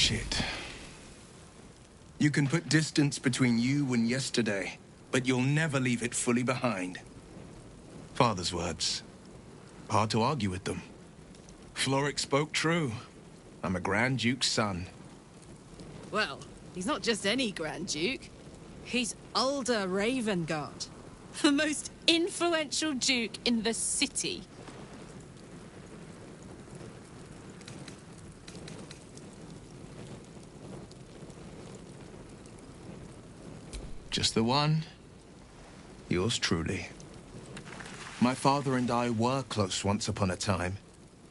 Shit. You can put distance between you and yesterday, but you'll never leave it fully behind. Father's words. Hard to argue with them. Florrick spoke true. I'm a Grand Duke's son. Well, he's not just any Grand Duke. He's Ulder Ravengard, the most influential duke in the city. Just the one. Yours truly. My father and I were close once upon a time,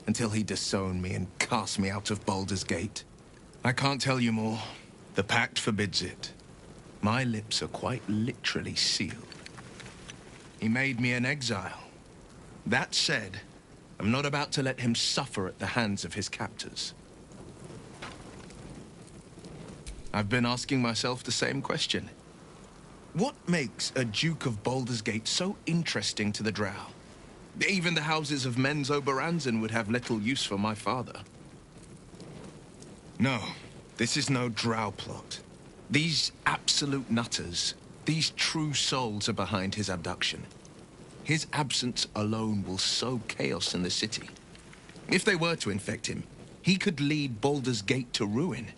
until he disowned me and cast me out of Baldur's Gate. I can't tell you more. The pact forbids it. My lips are quite literally sealed. He made me an exile. That said, I'm not about to let him suffer at the hands of his captors. I've been asking myself the same question. What makes a Duke of Baldur's Gate so interesting to the Drow? Even the houses of Men's Oberanzen would have little use for my father. No, this is no Drow plot. These absolute nutters, these true souls are behind his abduction. His absence alone will sow chaos in the city. If they were to infect him, he could lead Baldur's Gate to ruin.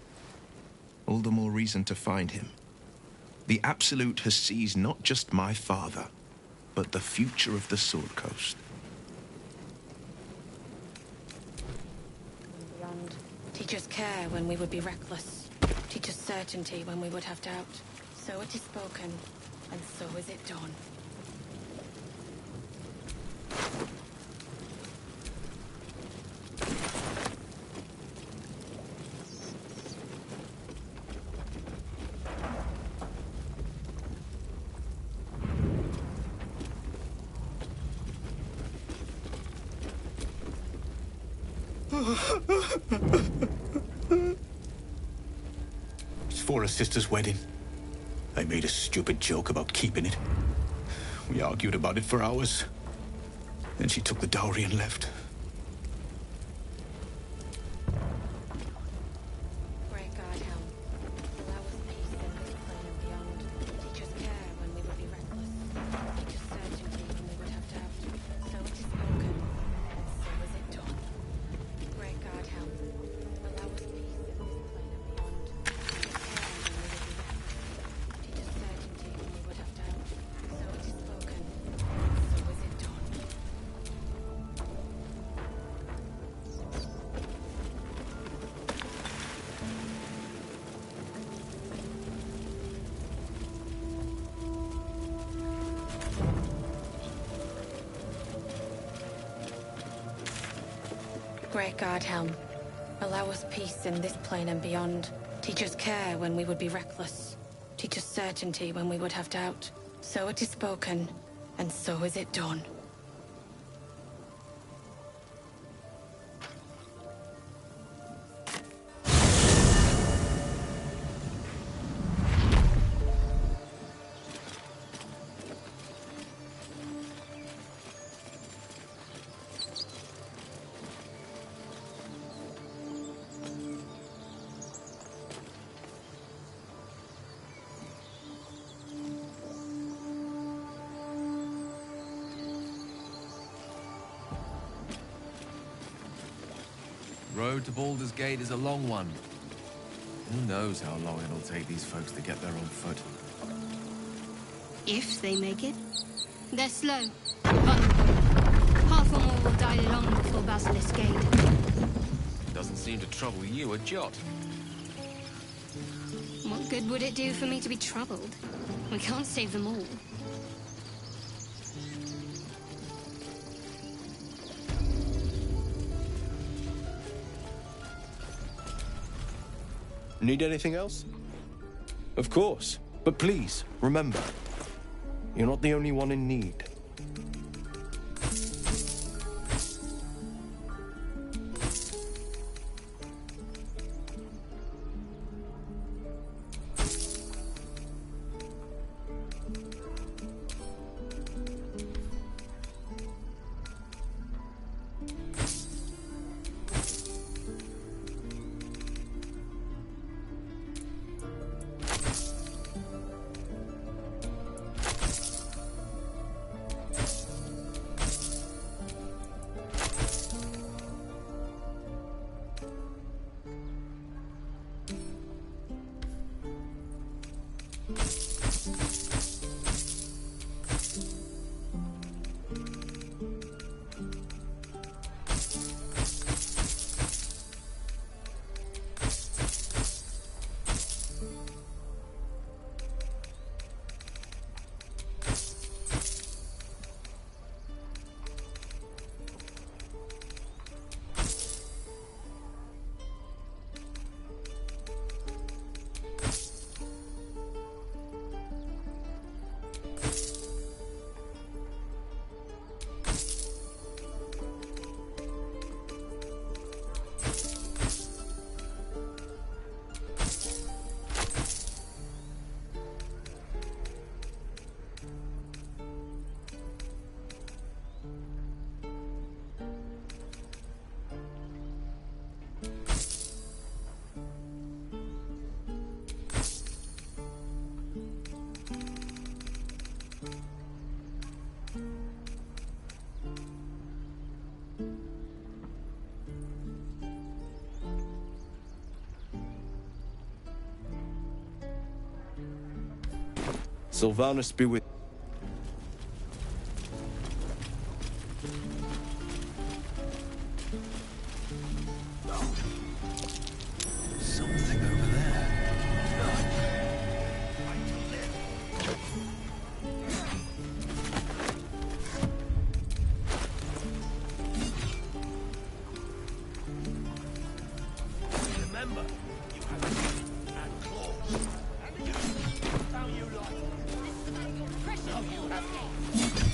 All the more reason to find him. The Absolute has seized not just my father, but the future of the Sword Coast. Beyond. Teach us care when we would be reckless. Teach us certainty when we would have doubt. So it is spoken, and so is it done. It's for her sister's wedding. I made a stupid joke about keeping it. We argued about it for hours. Then she took the dowry and left. Great God, Helm. Allow us peace in this plane and beyond. Teach us care when we would be reckless. Teach us certainty when we would have doubt. So it is spoken, and so is it done. Great God, Helm. Allow us peace in this plane and beyond. Teach us care when we would be reckless. Teach us certainty when we would have doubt. So it is spoken, and so is it done. Great God, Helm. Allow us peace in this plane and beyond. Teach us care when we would be reckless. Teach us certainty when we would have doubt. So it is spoken, and so is it done. Road to Baldur's Gate is a long one. Who knows how long it'll take these folks to get there on foot. If they make it. They're slow, vulnerable. Half or more will die long before Basilisk Gate. Doesn't seem to trouble you a jot. What good would it do for me to be troubled? We can't save them all. Need anything else? Of course. But please, remember, you're not the only one in need. Sylvanus be with... Something over there. Remember, you have teeth and claws. And use how you like.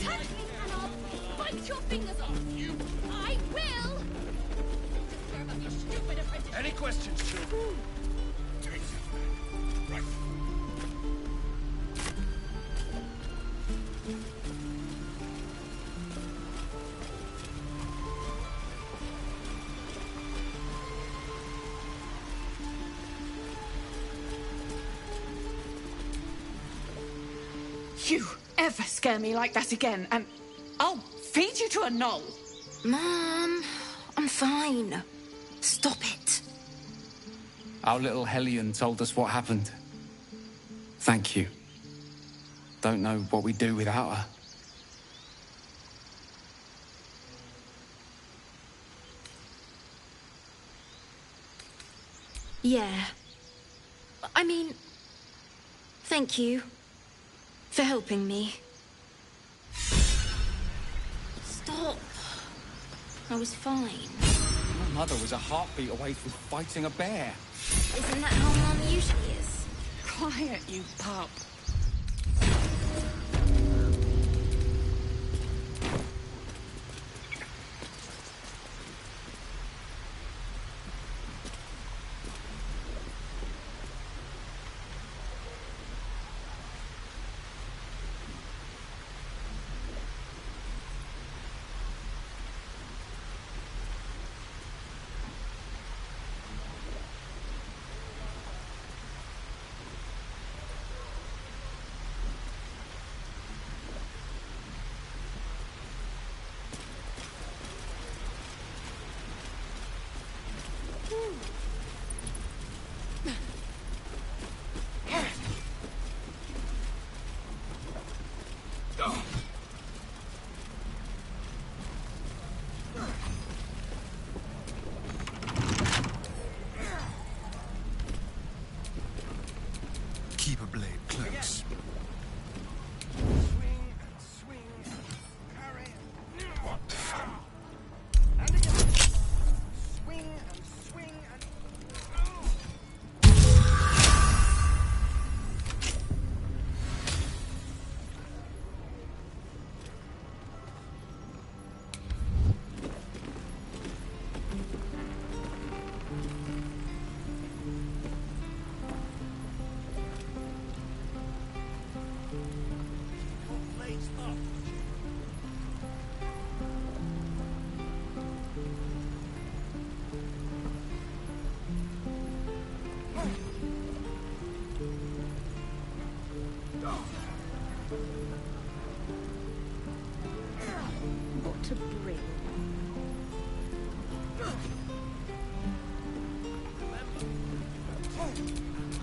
Touch me, Hannah! Bite your fingers off! You! I will! Serve up your stupid apprentice! Any questions, children? You ever scare me like that again, and I'll feed you to a knoll. Mom, I'm fine. Stop it. Our little Hellion told us what happened. Thank you. Don't know what we'd do without her. Yeah. I mean, thank you for helping me. Stop. I was fine. My mother was a heartbeat away from fighting a bear. Isn't that how Mom usually is? Quiet, you pup. Keep a blade close. Swing and swing. Parry. What fun. And again. Swing and swing and... Blades up. What to bring?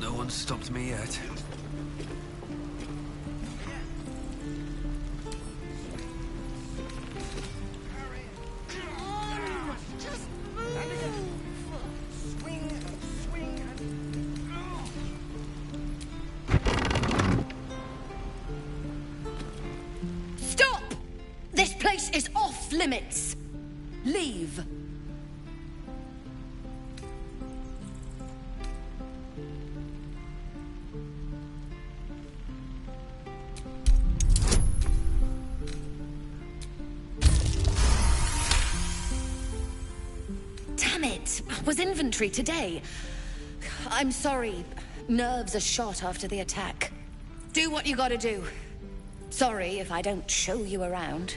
No one stopped me yet. Just And again. Swing and swing and... Stop! This place is off limits. Leave. Damn it! Was inventory today. I'm sorry. Nerves are shot after the attack. Do what you gotta do. Sorry if I don't show you around.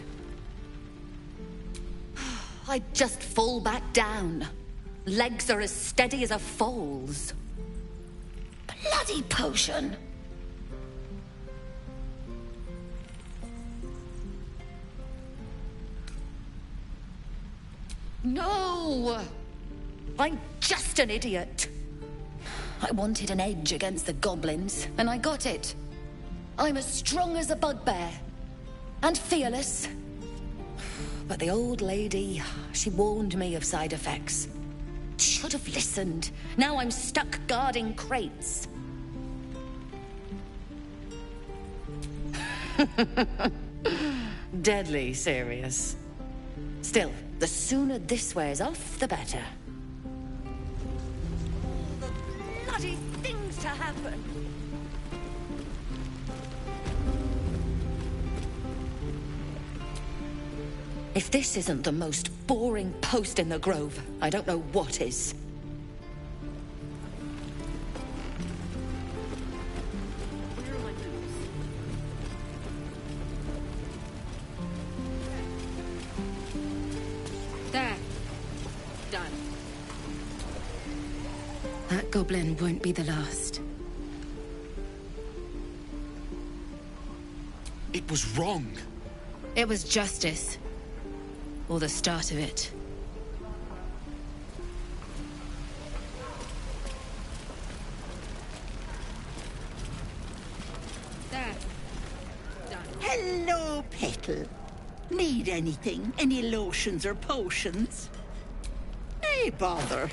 I just fall back down. Legs are as steady as a foal's. Bloody potion! No! I'm just an idiot. I wanted an edge against the goblins, and I got it. I'm as strong as a bugbear. And fearless. But the old lady, she warned me of side effects. Should have listened. Now I'm stuck guarding crates. Deadly serious. Still, the sooner this wears off, the better. All the bloody things to happen. If this isn't the most boring post in the Grove, I don't know what is. There. Done. That goblin won't be the last. It was wrong. It was justice. Or the start of it. There. Done. Hello, Petal. Need anything? Any lotions or potions? Hey, bother.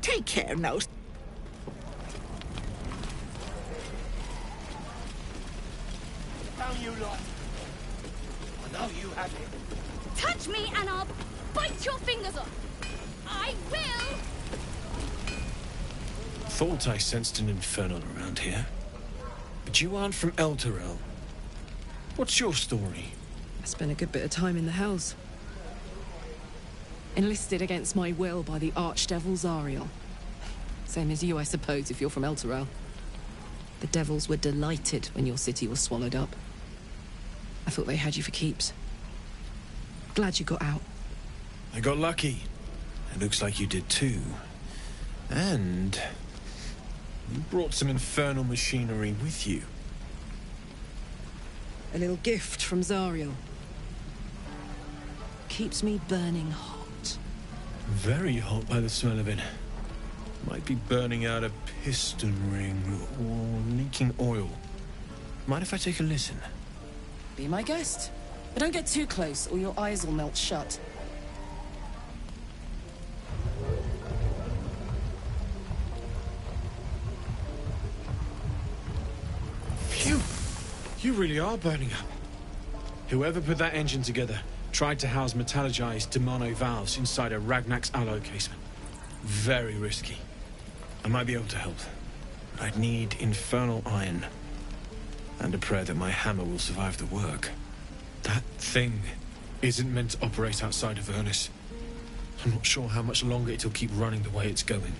Take care now. Down you lot. I know you have it. Touch me and I'll bite your fingers off. I will! Thought I sensed an infernal around here. But you aren't from Elturel. What's your story? I spent a good bit of time in the Hells. Enlisted against my will by the Archdevil Zariel. Same as you, I suppose, if you're from Elturel. The devils were delighted when your city was swallowed up. I thought they had you for keeps. Glad you got out. I got lucky. It looks like you did too. And you brought some infernal machinery with you. A little gift from Zariel. Keeps me burning hot. Very hot by the smell of it. Might be burning out a piston ring or leaking oil. Mind if I take a listen? Be my guest. But don't get too close or your eyes will melt shut. Phew! You really are burning up. Whoever put that engine together tried to house metallogized Demano valves inside a Ragnak's alloy casement. Very risky. I might be able to help, but I'd need infernal iron. And a prayer that my hammer will survive the work. That thing isn't meant to operate outside of Vernus. I'm not sure how much longer it'll keep running the way it's going.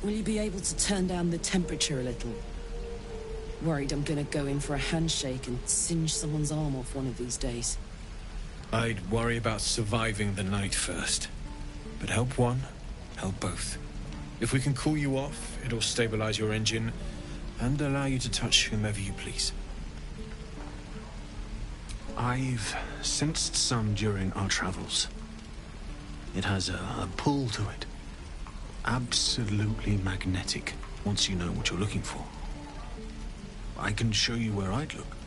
Will you be able to turn down the temperature a little? Worried I'm gonna go in for a handshake and singe someone's arm off one of these days. I'd worry about surviving the night first. But help one, help both. If we can cool you off, it'll stabilize your engine and allow you to touch whomever you please. I've sensed some during our travels. It has a pull to it. Absolutely magnetic, once you know what you're looking for. I can show you where I'd look.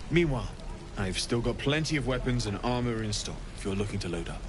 Meanwhile, I've still got plenty of weapons and armor in stock if you're looking to load up.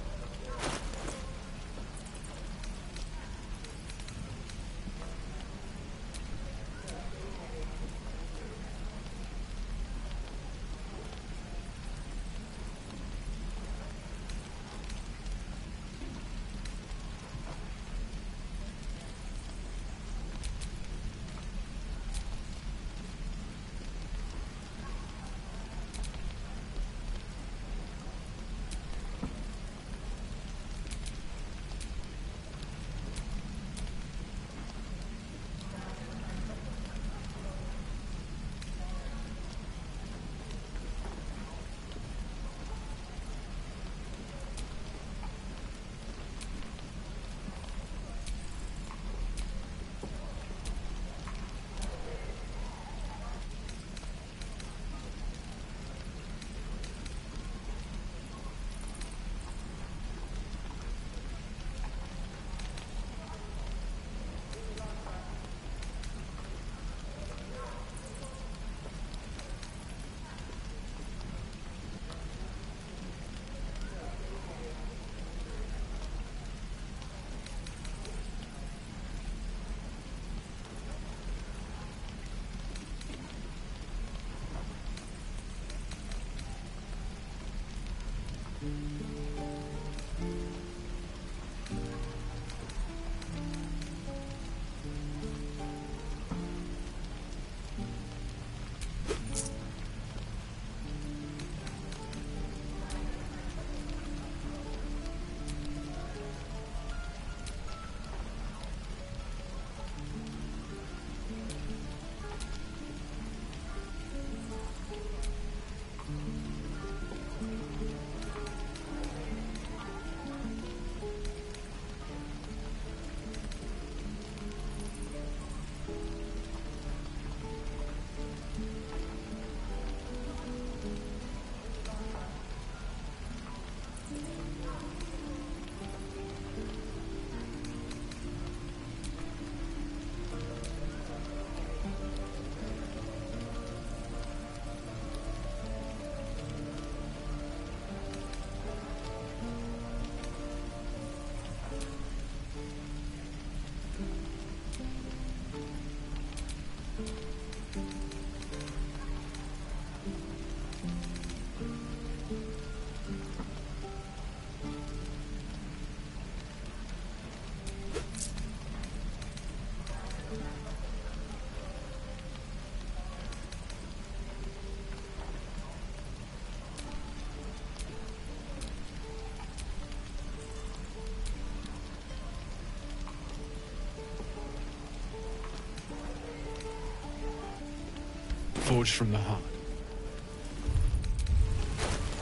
Forged from the heart.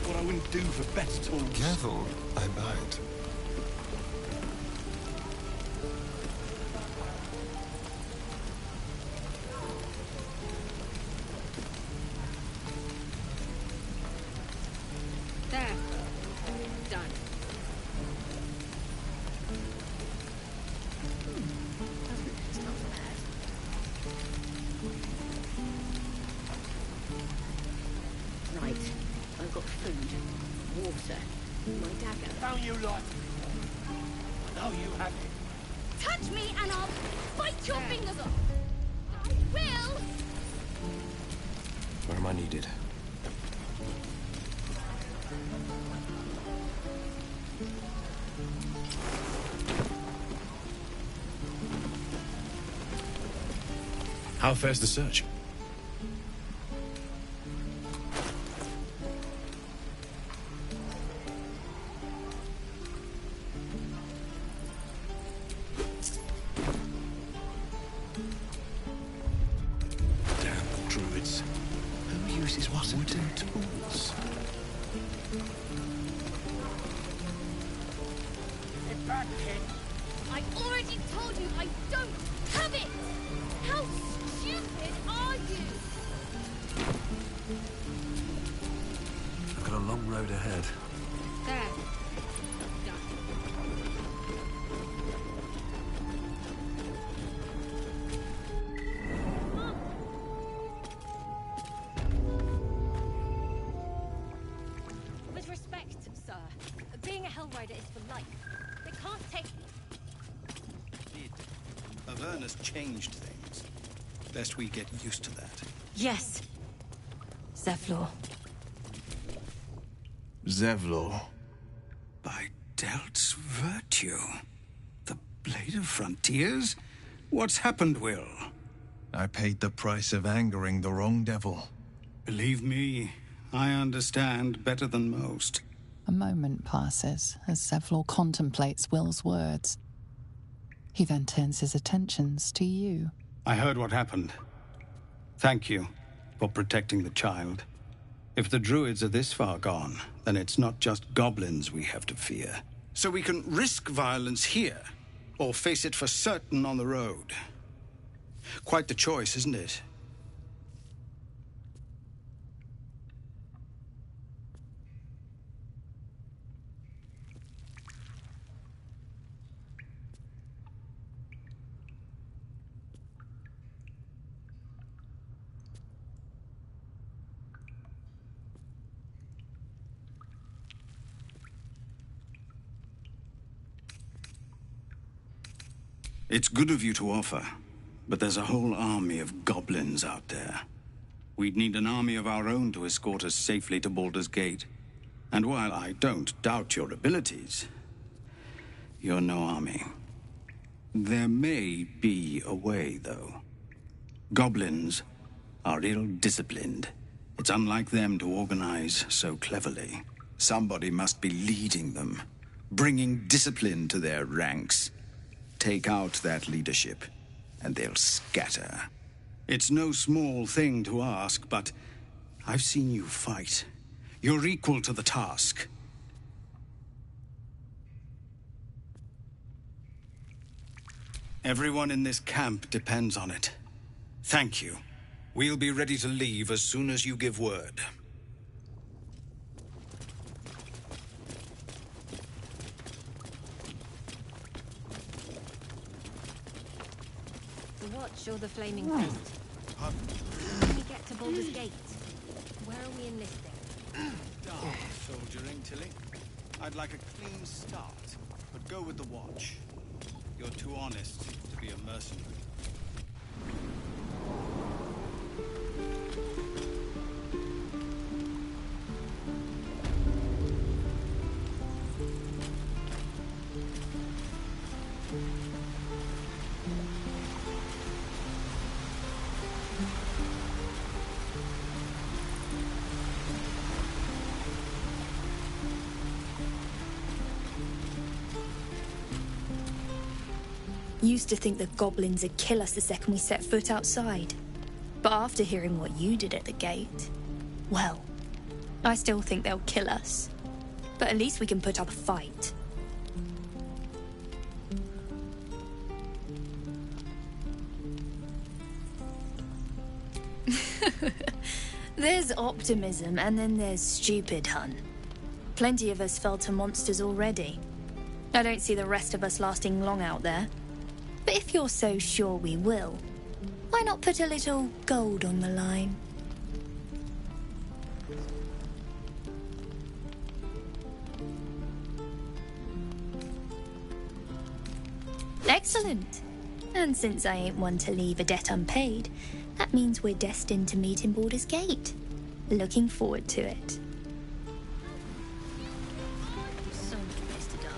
What I wouldn't do for better tools. Careful, I bite. There. Done. It's not bad. Right. I've got food, water, my dagger. How you like it? I know you have it. Touch me and I'll bite your fingers off. I will. Where am I needed? How fares the search? Damn druids. Who uses wooden tools? Get back, kid. I already told you I don't have it. How stupid are you? I've got a long road ahead. There. With respect, sir, being a Hellrider is for life. They can't take... Averna's changed things. Best we get used to that. Yes. Zevlor. Zevlor. By Delt's virtue. The Blade of Frontiers? What's happened, Will? I paid the price of angering the wrong devil. Believe me, I understand better than most. A moment passes as Zevlor contemplates Will's words. He then turns his attentions to you. I heard what happened. Thank you for protecting the child. If the druids are this far gone, then it's not just goblins we have to fear. So we can risk violence here, or face it for certain on the road. Quite the choice, isn't it? It's good of you to offer, but there's a whole army of goblins out there. We'd need an army of our own to escort us safely to Baldur's Gate. And while I don't doubt your abilities, you're no army. There may be a way, though. Goblins are ill-disciplined. It's unlike them to organize so cleverly. Somebody must be leading them, bringing discipline to their ranks. Take out that leadership, and they'll scatter. It's no small thing to ask, but I've seen you fight. You're equal to the task. Everyone in this camp depends on it. Thank you. We'll be ready to leave as soon as you give word. The Watch or the Flaming Fist? When we get to Baldur's Gate, where are we enlisting? Dark soldiering, Tilly. I'd like a clean start, but go with the Watch. You're too honest to be a mercenary. Used to think the goblins would kill us the second we set foot outside. But after hearing what you did at the gate, well, I still think they'll kill us. But at least we can put up a fight. There's optimism, and then there's stupid, hun. Plenty of us fell to monsters already. I don't see the rest of us lasting long out there. But if you're so sure we will, why not put a little gold on the line? Excellent. And since I ain't one to leave a debt unpaid, that means we're destined to meet in Baldur's Gate. Looking forward to it. So many ways to die.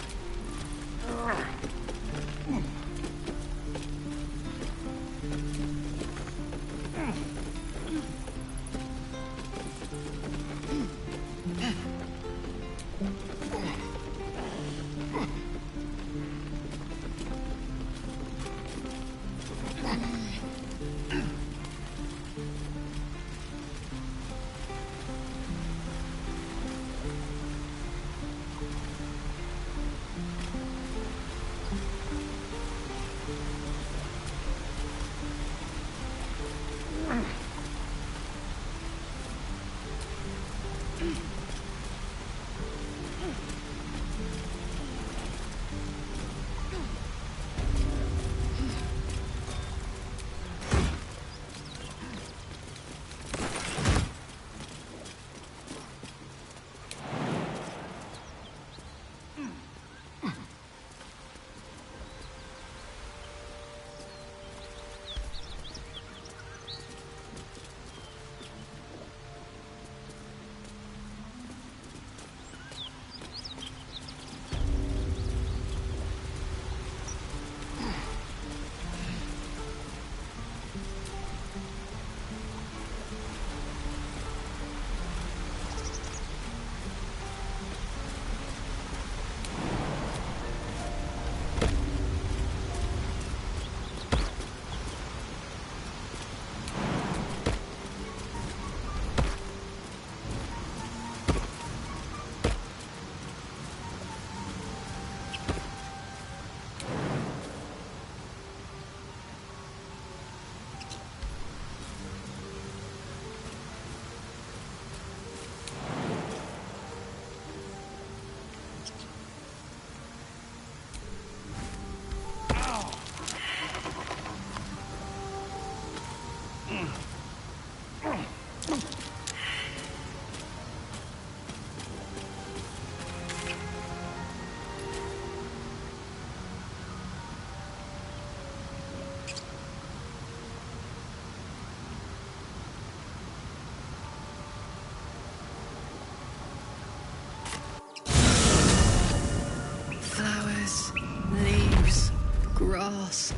grass.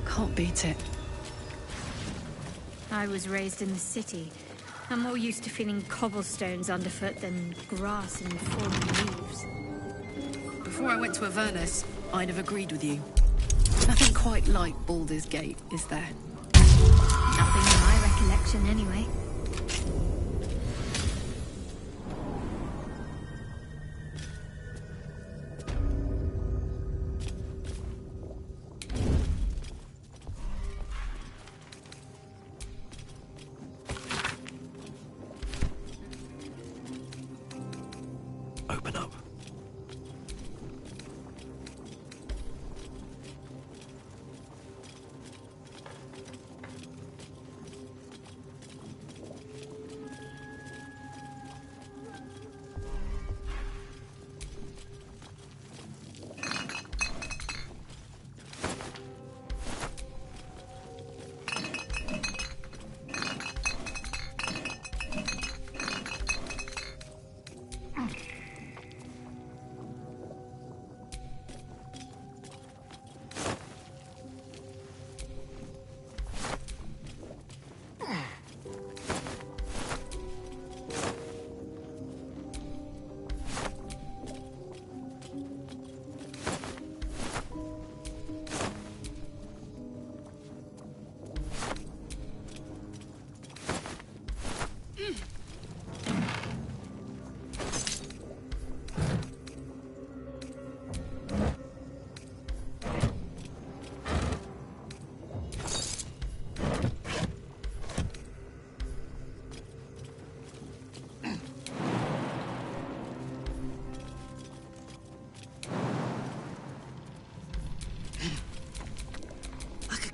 Can't beat it. I was raised in the city. I'm more used to feeling cobblestones underfoot than grass and fallen leaves. Before I went to Avernus, I'd have agreed with you. Nothing quite like Baldur's Gate, is there? Nothing in my recollection, anyway. Open up.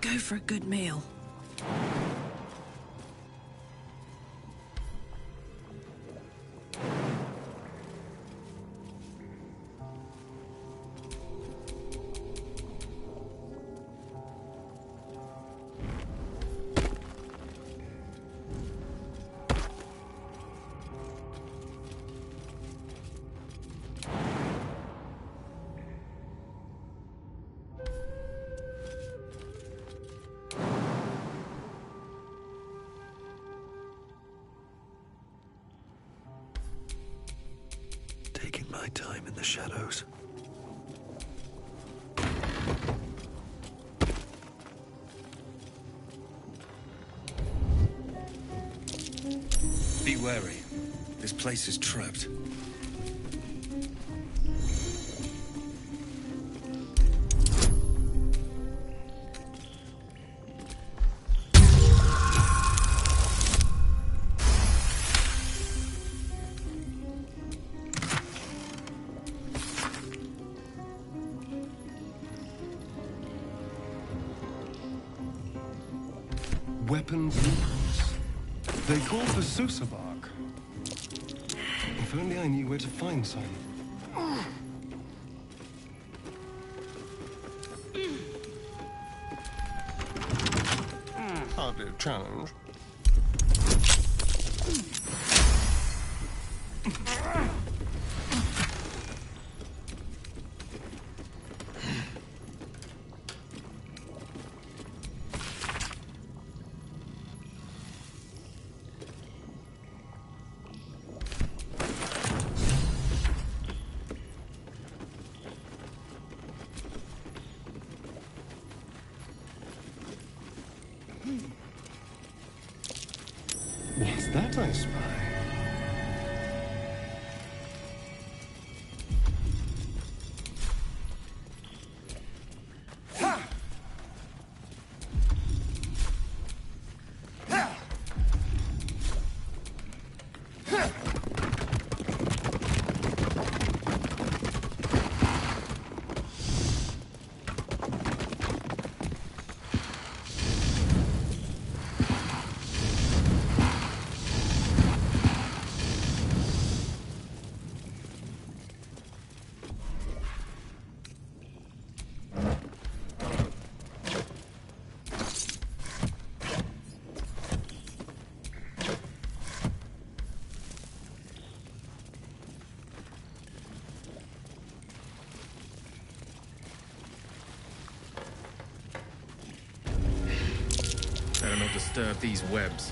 Go for a good meal. Taking my time in the shadows. Be wary. This place is trapped. Weapon blueprints. They call for Susabark. If only I knew where to find some. Hardly a challenge. What's that I spy? disturb these webs.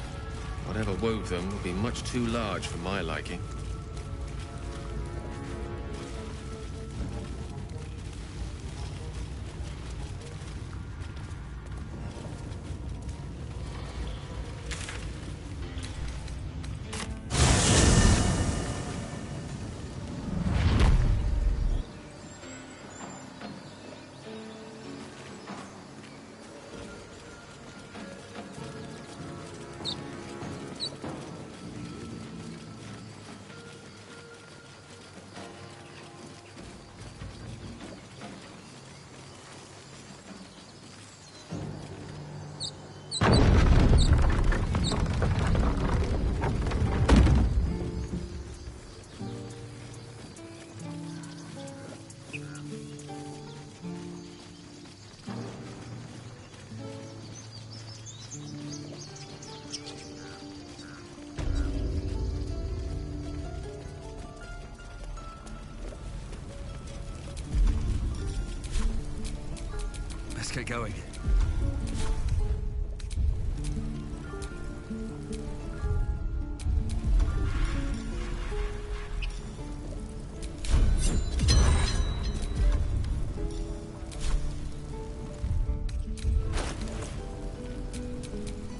Whatever wove them will be much too large for my liking. Let's get going.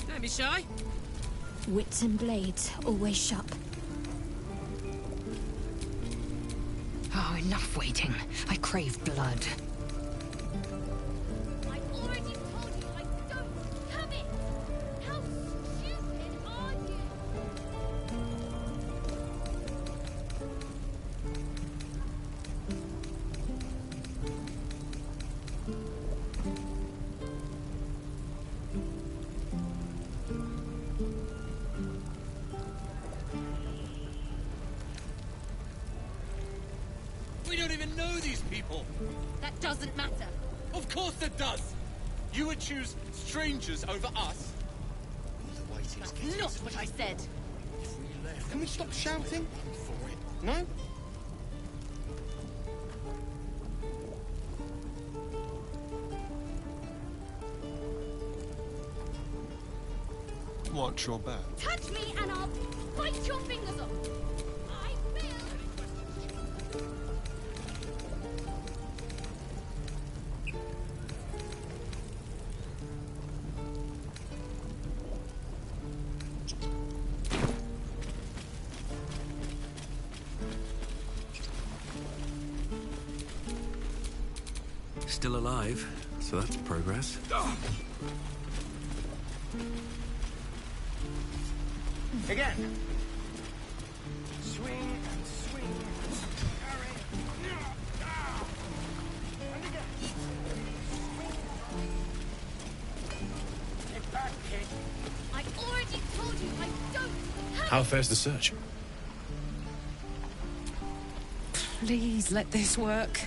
Don't be shy. Wits and blades, always sharp. Oh, enough waiting. I crave blood. We don't even know these people. That doesn't matter. Of course it does. You would choose strangers over us. That's not what I said. Can we stop shouting? No? Watch your back. Touch me and I'll bite your fingers off. I feel... Still alive, so that's progress. Again. Swing and swing. Carry. And again. Get back, kid. I already told you I don't have... How fares the search? Please let this work.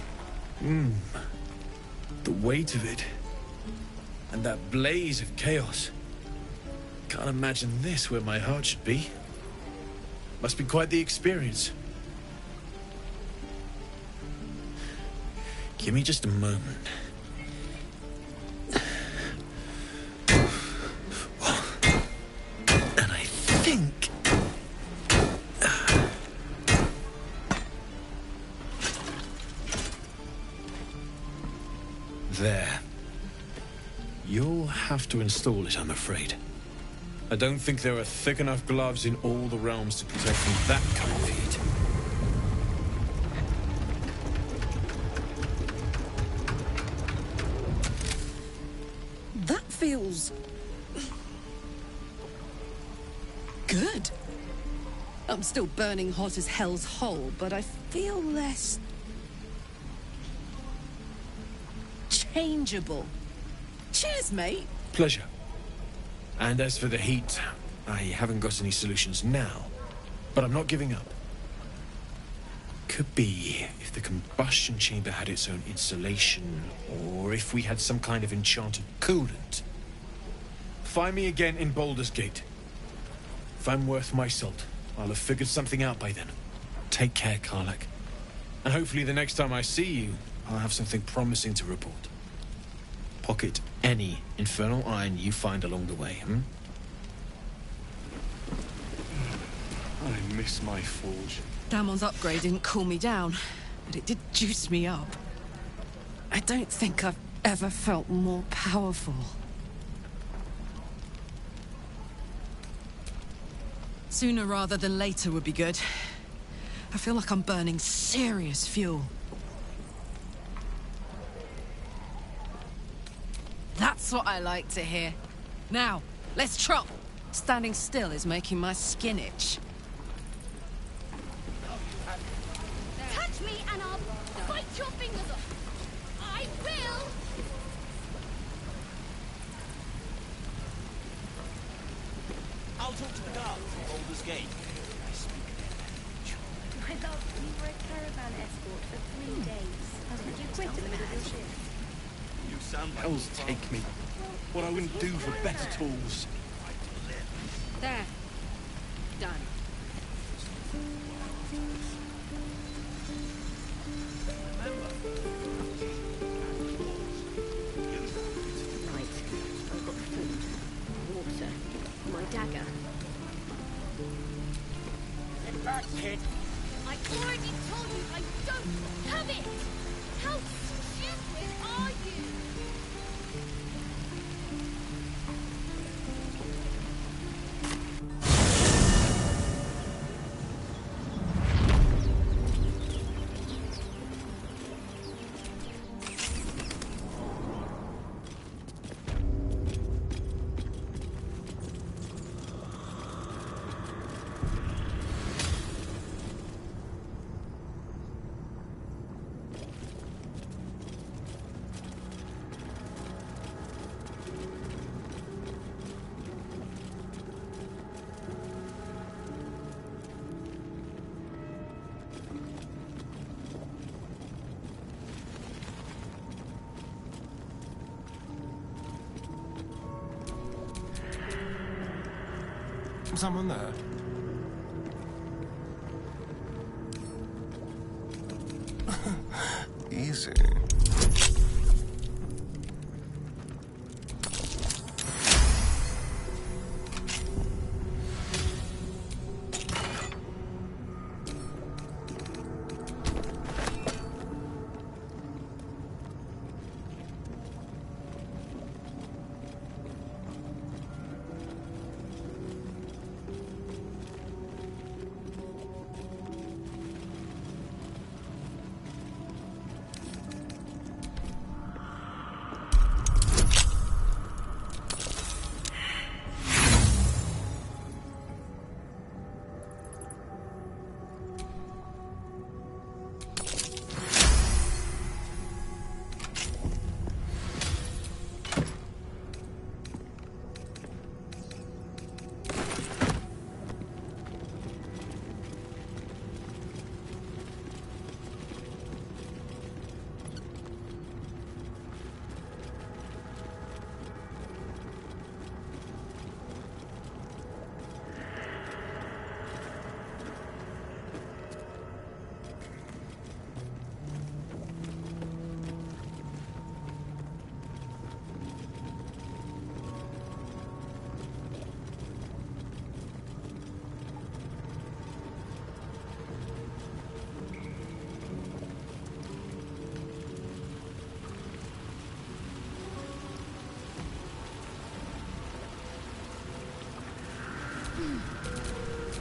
The weight of it. And that blaze of chaos. Can't imagine this where my heart should be. Must be quite the experience. Give me just a moment. And I think... There. You'll have to install it, I'm afraid. I don't think there are thick enough gloves in all the realms to protect from that kind of heat. That feels... good. I'm still burning hot as hell's hole, but I feel less... changeable. Cheers, mate. Pleasure. And as for the heat, I haven't got any solutions now, but I'm not giving up. Could be if the combustion chamber had its own insulation, or if we had some kind of enchanted coolant. Find me again in Baldur's Gate. If I'm worth my salt, I'll have figured something out by then. Take care, Karlach. And hopefully the next time I see you, I'll have something promising to report. Pocket any infernal iron you find along the way, I miss my forge. Damon's upgrade didn't cool me down, but it did juice me up. I don't think I've ever felt more powerful. Sooner rather than later would be good. I feel like I'm burning serious fuel. That's what I like to hear. Now, let's trot. Standing still is making my skin itch. Touch me and I'll bite your fingers off. I will! I'll talk to the guards at Baldur's Gate. My love, you were a caravan escort for 3 days. You quit in the middle of your shift. You sound like Hells take me. What I wouldn't do for better tools. There. Done. Right. I've got food, water, my dagger. Get back, kid. I already told you I don't have it! How stupid are you? Someone there? Easy.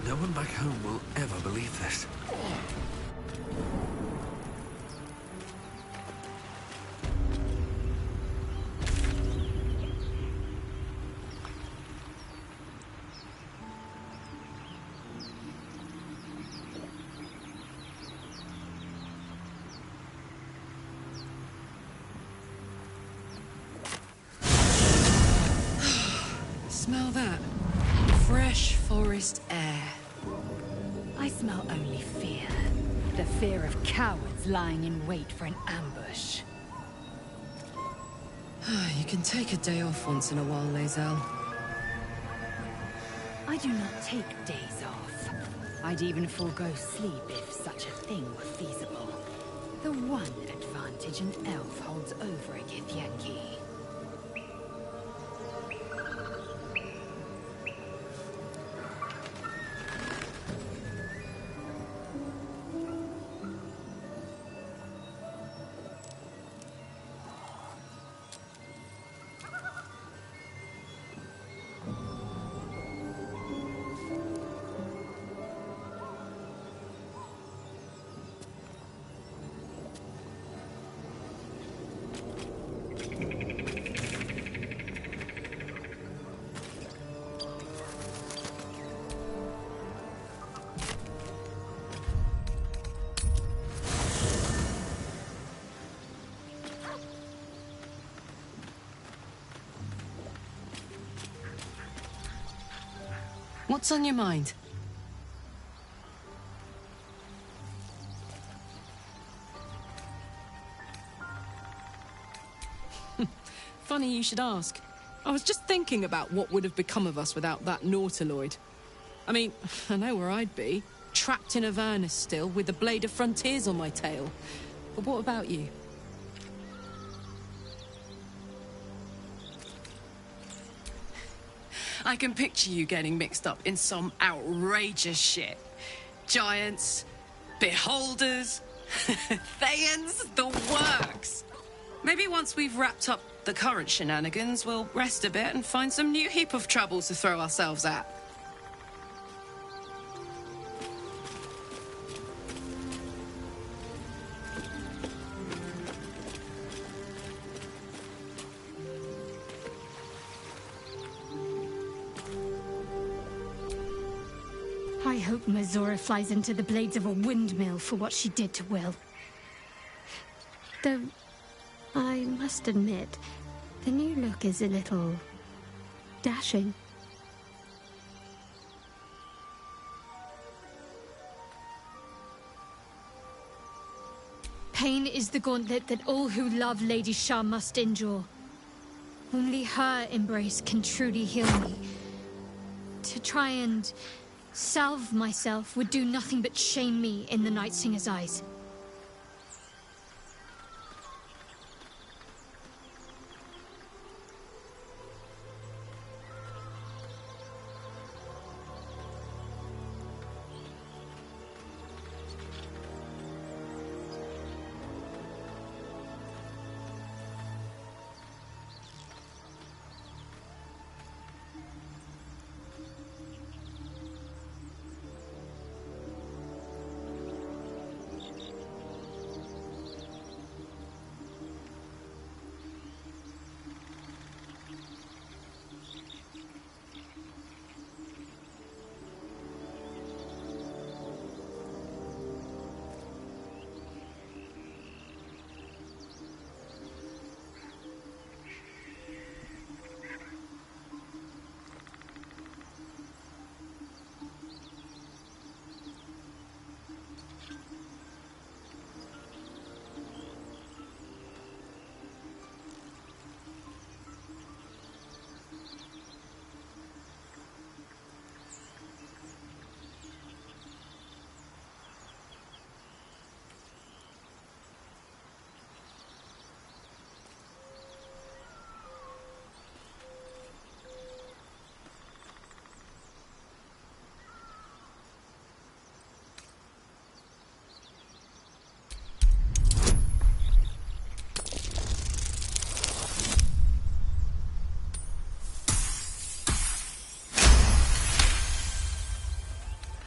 No one back home will ever believe this. Smell that? Fresh forest air. I smell only fear. The fear of cowards lying in wait for an ambush. You can take a day off once in a while, Lae'zel. I do not take days off. I'd even forego sleep if such a thing were feasible. The one advantage an elf holds over a Githyanki. What's on your mind? Funny you should ask. I was just thinking about what would have become of us without that Nautiloid. I mean, I know where I'd be. Trapped in Avernus still, with the Blade of Frontiers on my tail. But what about you? I can picture you getting mixed up in some outrageous shit. Giants, beholders, Thayans, the works. Maybe once we've wrapped up the current shenanigans, we'll rest a bit and find some new heap of troubles to throw ourselves at. I hope Mazora flies into the blades of a windmill for what she did to Will. Though, I must admit, the new look is a little dashing. Pain is the gauntlet that all who love Lady Shah must endure. Only her embrace can truly heal me. To try and salve myself would do nothing but shame me in the Night Singer's eyes.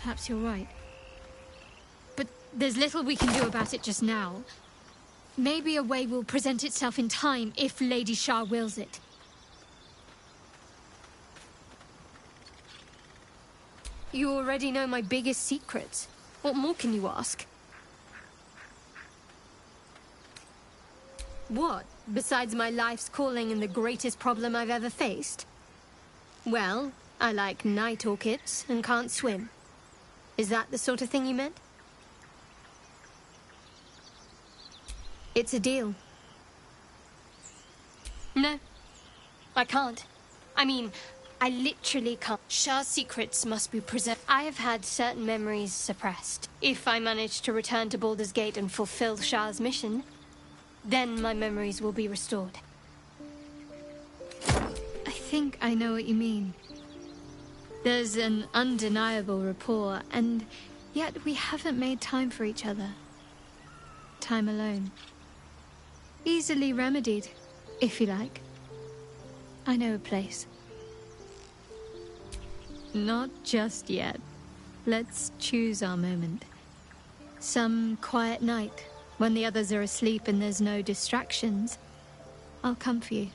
Perhaps you're right. But there's little we can do about it just now. Maybe a way will present itself in time if Lady Shah wills it. You already know my biggest secrets. What more can you ask? What, besides my life's calling and the greatest problem I've ever faced? Well, I like night orchids and can't swim. Is that the sort of thing you meant? It's a deal. No, I can't. I mean, I literally can't. Shah's secrets must be preserved. I have had certain memories suppressed. If I manage to return to Baldur's Gate and fulfill Shah's mission, then my memories will be restored. I think I know what you mean. There's an undeniable rapport, and yet we haven't made time for each other. Time alone. Easily remedied, if you like. I know a place. Not just yet. Let's choose our moment. Some quiet night, when the others are asleep and there's no distractions, I'll come for you.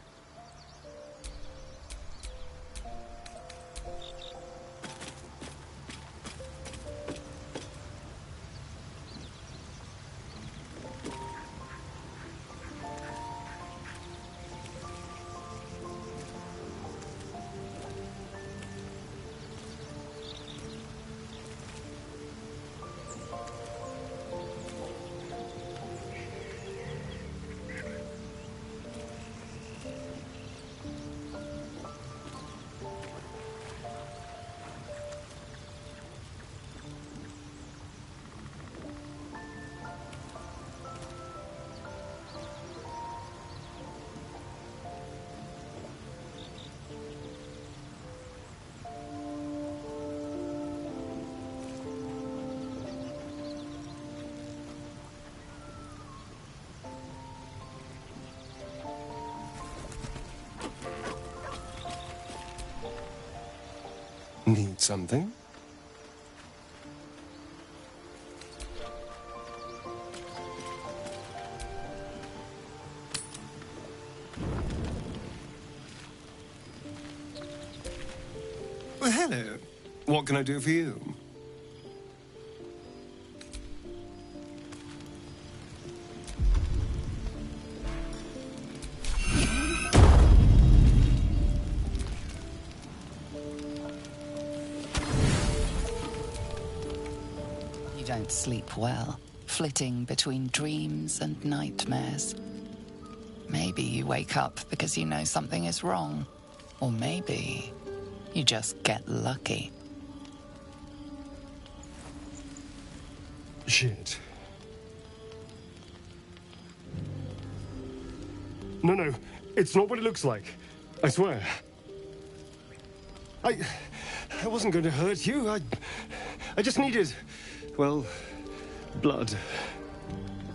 Need something? Well, hello. What can I do for you? You don't sleep well, flitting between dreams and nightmares. Maybe you wake up because you know something is wrong. Or maybe you just get lucky. Shit. No, it's not what it looks like. I swear. I wasn't going to hurt you. I just needed, well, blood.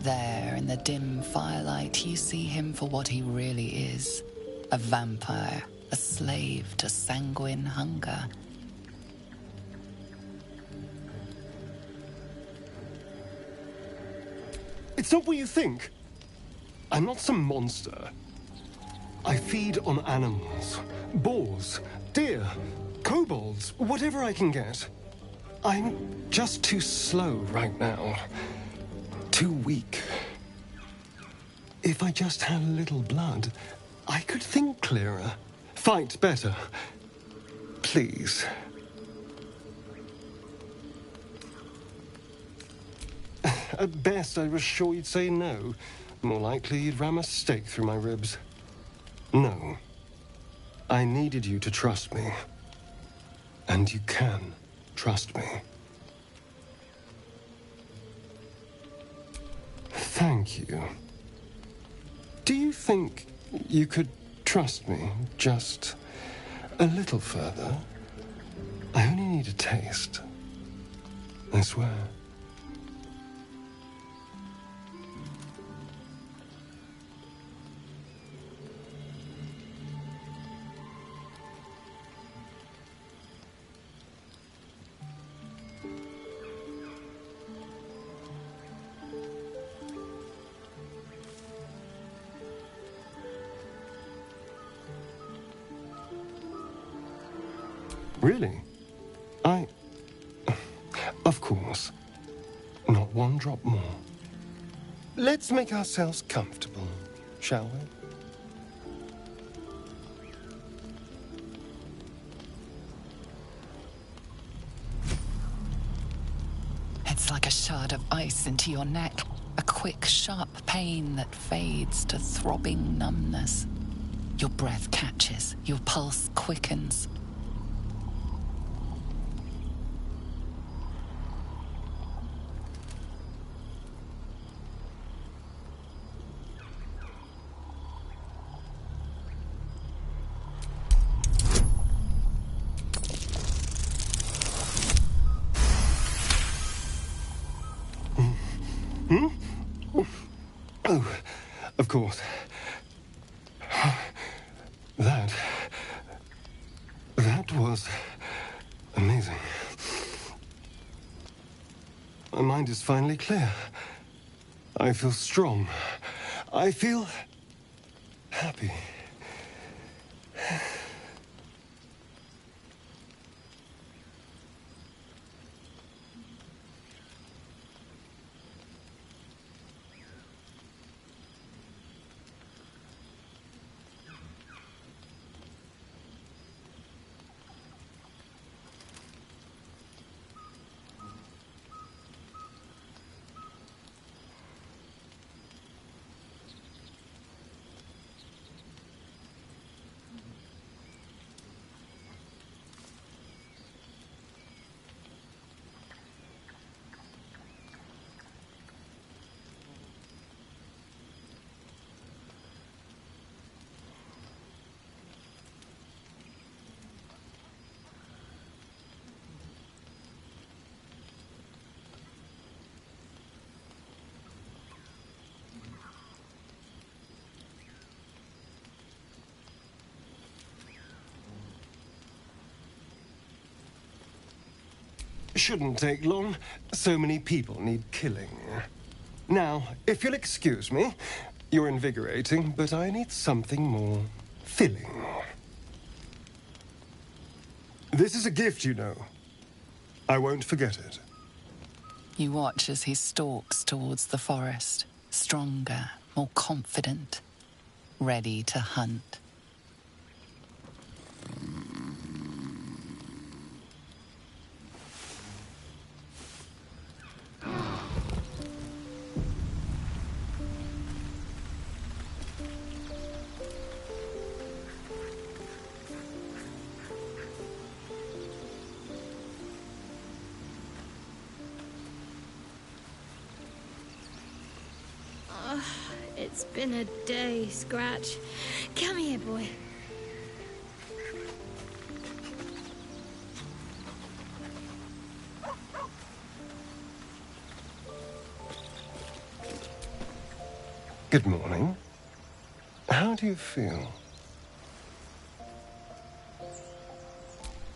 There, in the dim firelight, you see him for what he really is. A vampire, a slave to sanguine hunger. It's not what you think. I'm not some monster. I feed on animals. Boars, deer, kobolds, whatever I can get. I'm just too slow right now. Too weak. If I just had a little blood, I could think clearer, fight better. Please. At best, I was sure you'd say no. More likely, you'd ram a stake through my ribs. No. I needed you to trust me. And you can trust me. Thank you. Do you think you could trust me just a little further? I only need a taste. I swear. Really? Of course. Not one drop more. Let's make ourselves comfortable, shall we? It's like a shard of ice into your neck. A quick, sharp pain that fades to throbbing numbness. Your breath catches, your pulse quickens. Oh, of course. That was amazing. My mind is finally clear. I feel strong. I feel happy. Shouldn't take long. So many people need killing. Now, if you'll excuse me, you're invigorating, but I need something more filling. This is a gift, you know. I won't forget it. You watch as he stalks towards the forest, stronger, more confident, ready to hunt. It's been a day, Scratch. Come here, boy. Good morning. How do you feel?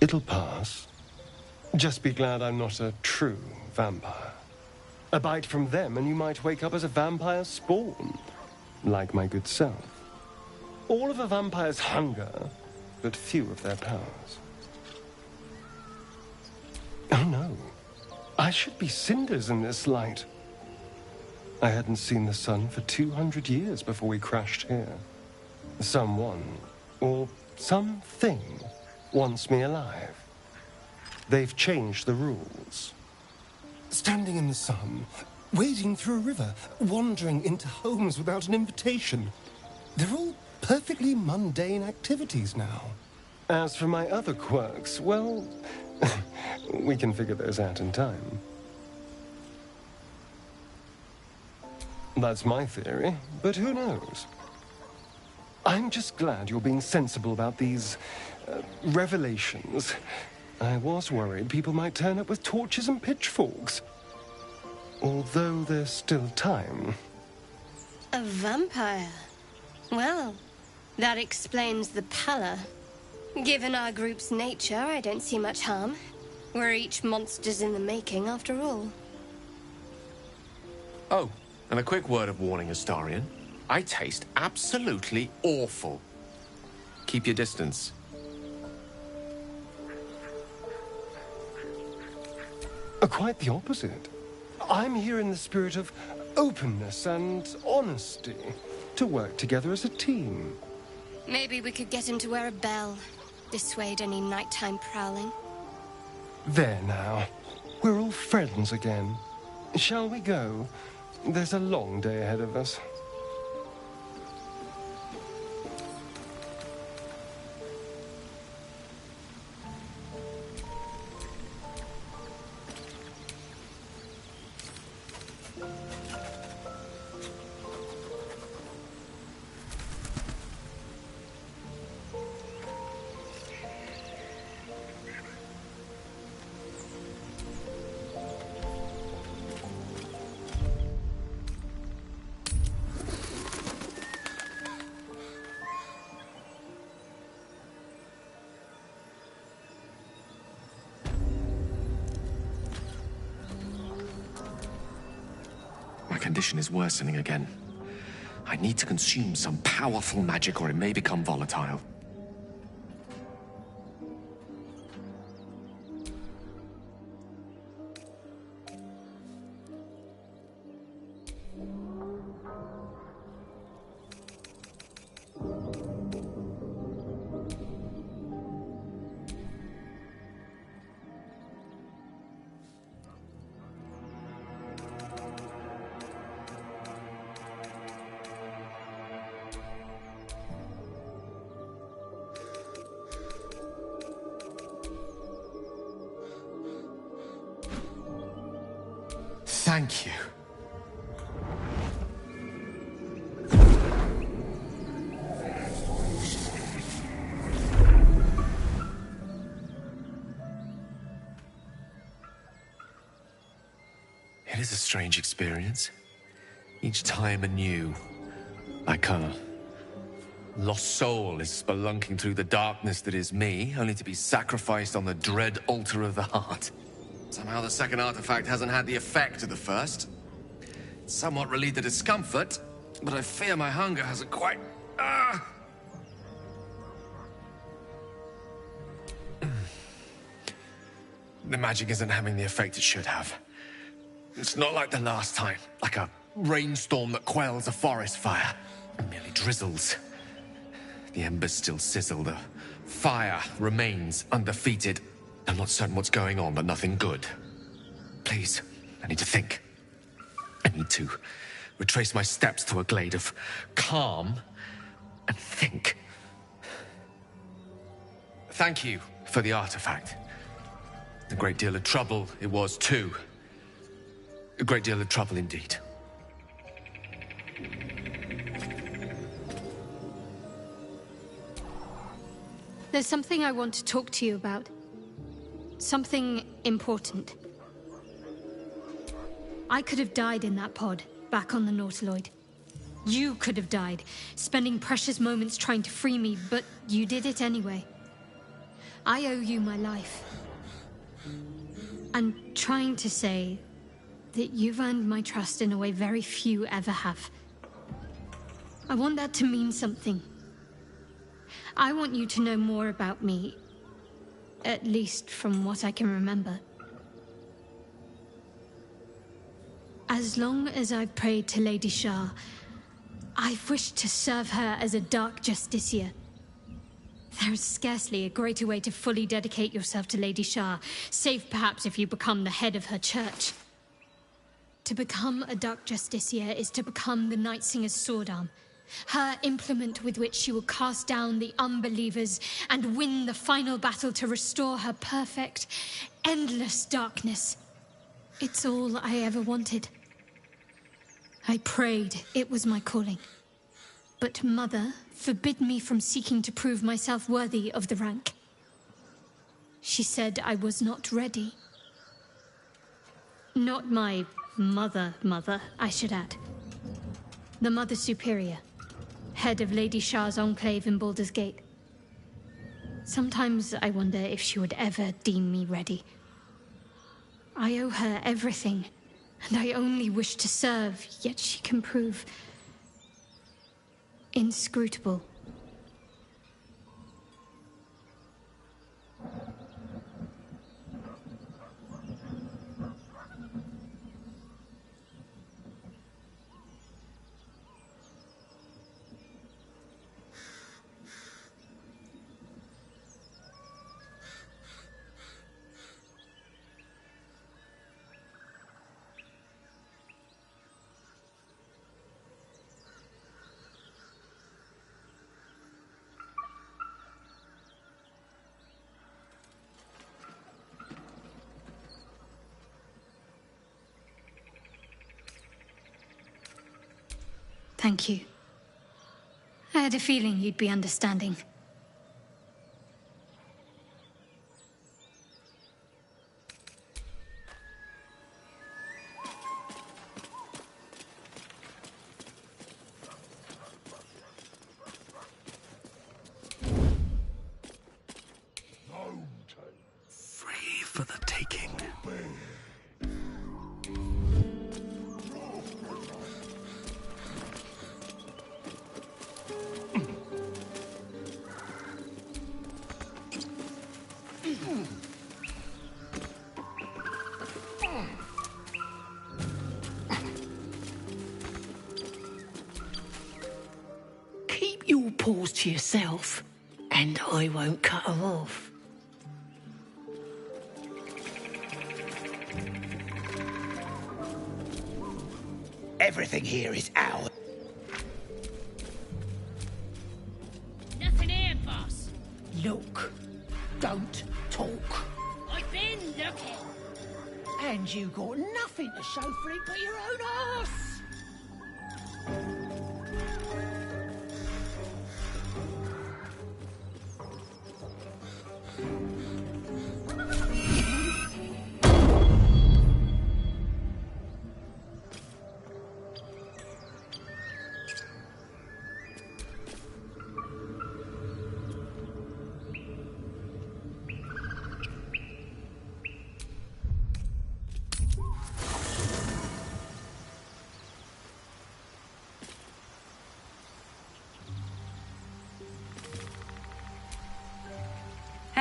It'll pass. Just be glad I'm not a true vampire. A bite from them and you might wake up as a vampire spawn. Like my good self. All of a vampire's hunger, but few of their powers. Oh no. I should be cinders in this light. I hadn't seen the sun for 200 years before we crashed here. Someone, or something, wants me alive. They've changed the rules. Standing in the sun, wading through a river, wandering into homes without an invitation. They're all perfectly mundane activities now. As for my other quirks, well, we can figure those out in time. That's my theory, but who knows? I'm just glad you're being sensible about these revelations. I was worried people might turn up with torches and pitchforks. Although there's still time. A vampire? Well, that explains the pallor. Given our group's nature, I don't see much harm. We're each monsters in the making, after all. Oh, and a quick word of warning, Astarion. I taste absolutely awful. Keep your distance. Quite the opposite. I'm here in the spirit of openness and honesty, to work together as a team. Maybe we could get him to wear a bell. Dissuade any nighttime prowling. There now. We're all friends again. Shall we go? There's a long day ahead of us. Condition is worsening again. I need to consume some powerful magic or it may become volatile. Thank you. It is a strange experience. Each time anew. Like a lost soul is spelunking through the darkness that is me, only to be sacrificed on the dread altar of the heart. Somehow the second artifact hasn't had the effect of the first. It's somewhat relieved the discomfort, but I fear my hunger hasn't quite... The magic isn't having the effect it should have. It's not like the last time, like a rainstorm that quells a forest fire. It merely drizzles. The embers still sizzle, the fire remains undefeated. I'm not certain what's going on, but nothing good. Please, I need to think. I need to retrace my steps to a glade of calm and think. Thank you for the artifact. A great deal of trouble it was, too. A great deal of trouble indeed. There's something I want to talk to you about. Something important. I could have died in that pod, back on the Nautiloid. You could have died, spending precious moments trying to free me, but you did it anyway. I owe you my life. I'm trying to say that you've earned my trust in a way very few ever have. I want that to mean something. I want you to know more about me, at least from what I can remember. As long as I've prayed to Lady Shar, I've wished to serve her as a Dark Justiciar. There is scarcely a greater way to fully dedicate yourself to Lady Shar, save perhaps if you become the head of her church. To become a Dark Justiciar is to become the Night Singer's sword arm, her implement with which she will cast down the unbelievers and win the final battle to restore her perfect, endless darkness. It's all I ever wanted. I prayed it was my calling. But Mother forbid me from seeking to prove myself worthy of the rank. She said I was not ready. Not my mother, I should add. The Mother Superior, head of Lady Shar's enclave in Baldur's Gate. Sometimes I wonder if she would ever deem me ready. I owe her everything, and I only wish to serve, yet she can prove inscrutable. Thank you. I had a feeling you'd be understanding. Free for the taking. Keep your paws to yourself, and I won't cut them off. Everything here is ours. Nothing here, boss. Look, don't talk. I've been looking. And you got nothing to show for it but your own arse.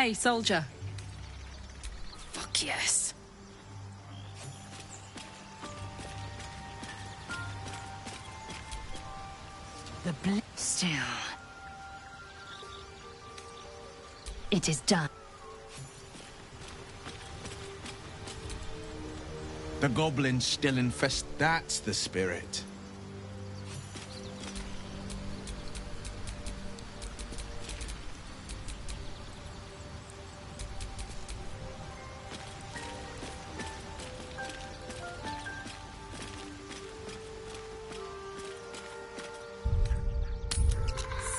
Hey, soldier. Fuck yes. The still. It is done. The goblins still infest. That's the spirit.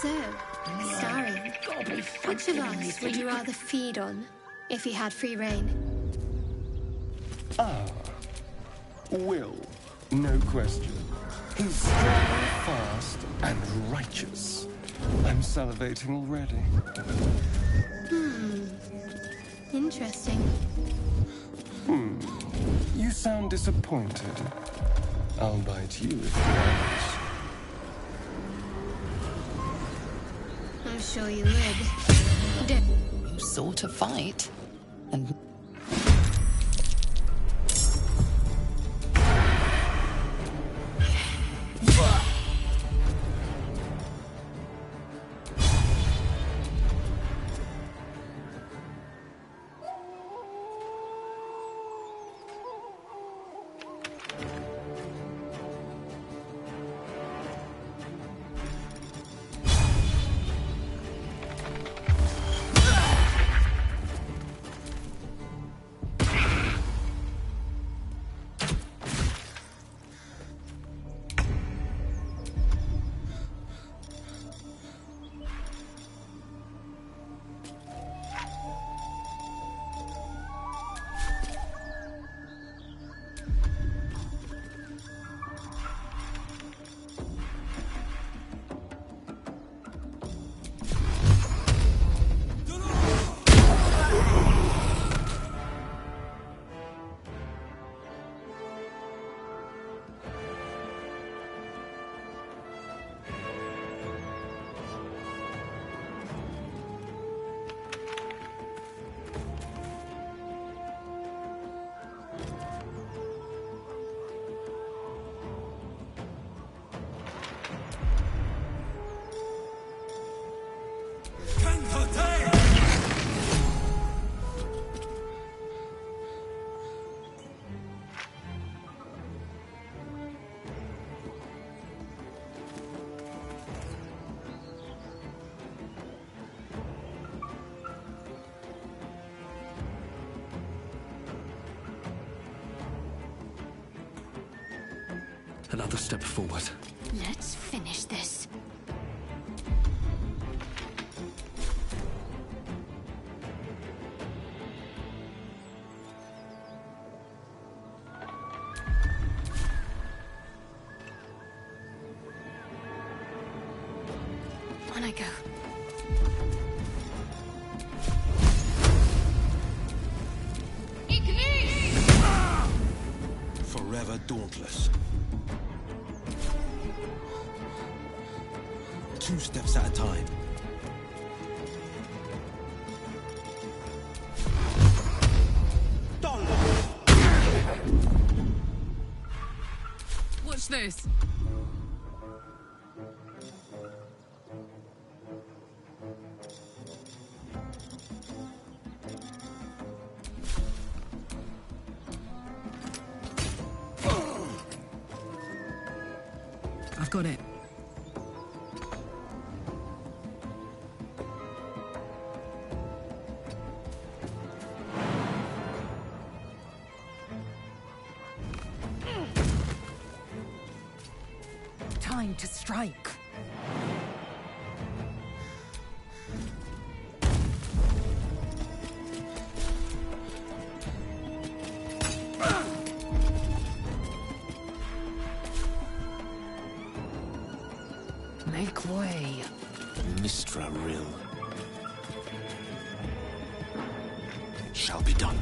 So, Starry, which of us would you rather feed on if you had free reign? Ah, Will, no question. He's strong, fast, and righteous. I'm salivating already. Interesting. You sound disappointed. I'll bite you if you want. I'm sure you would. You sort of fight. And Another step forward. Let's finish this. On I go. Forever dauntless. 2 steps at a time. Watch this. I've got it. Time to strike. make way. Mistra Rill. It shall be done.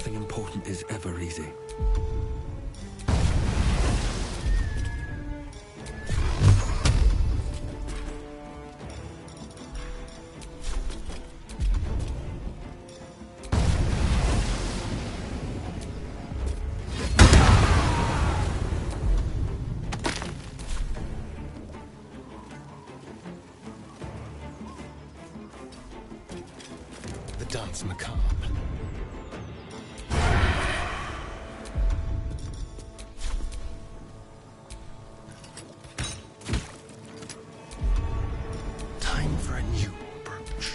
Nothing important is ever easy. The dance macabre. Time for a new approach.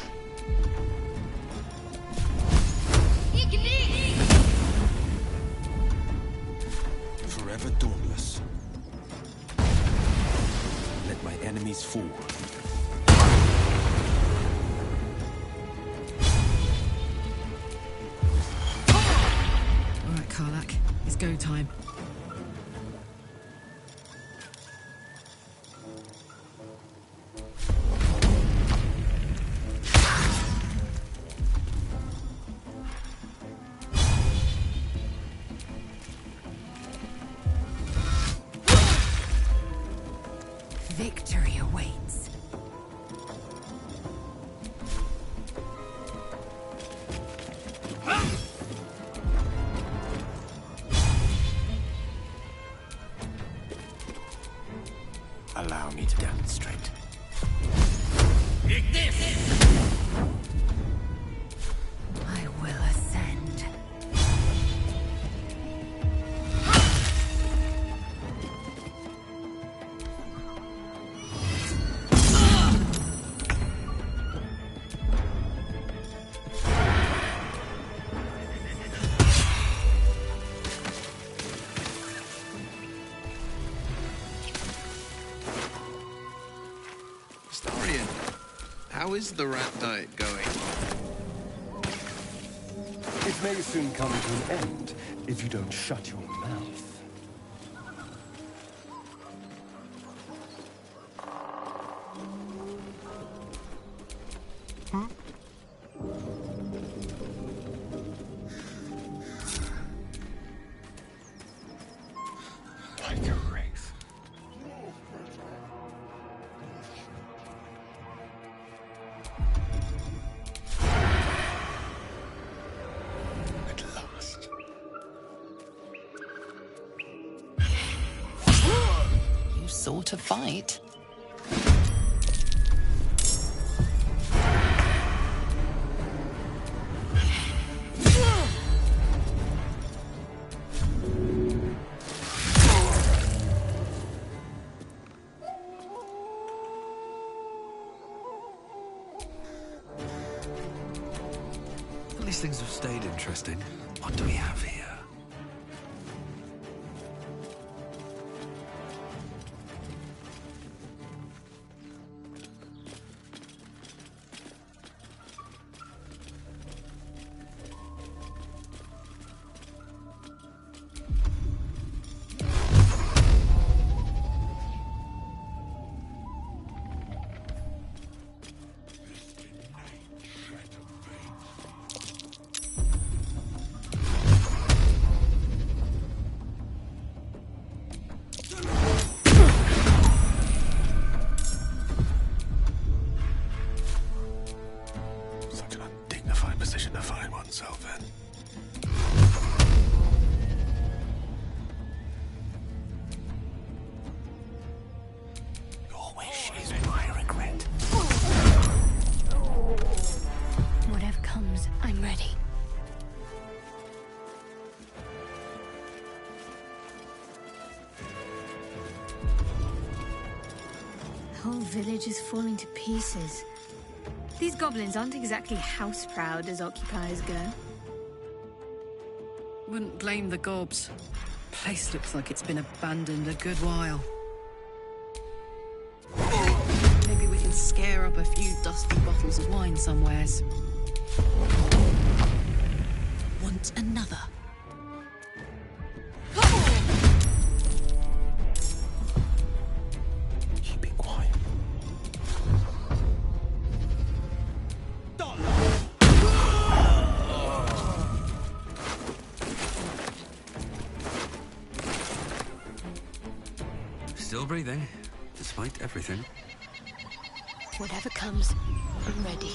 Forever dauntless. Let my enemies fall. All right, Karlach. It's go time. Victory awaits. Allow me to demonstrate. I will ascend. Astarion, how is the rat diet going? It may soon come to an end if you don't shut your mouth. Like a wraith. At last. You saw to fight. At least things have stayed interesting. What do we have here? Such an undignified position to find oneself in. Your wish is my regret. Whatever comes, I'm ready. The whole village is falling to pieces. These goblins aren't exactly house-proud as occupiers go. Wouldn't blame the gobs. Place looks like it's been abandoned a good while. Maybe we can scare up a few dusty bottles of wine somewheres. Want another? Keeping quiet. Still breathing, despite everything. Whatever comes, I'm ready.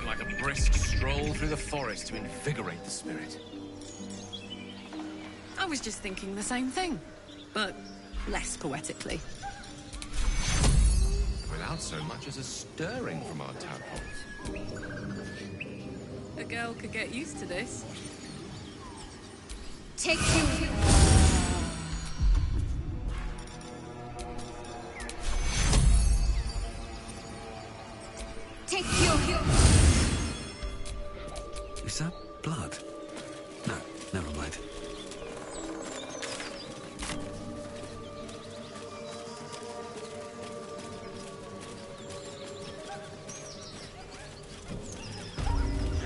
Like a brisk stroll through the forest to invigorate the spirit. I was just thinking the same thing, but less poetically. Without so much as a stirring from our tadpoles. A girl could get used to this. Take you. Take you. Is that blood? No, never mind.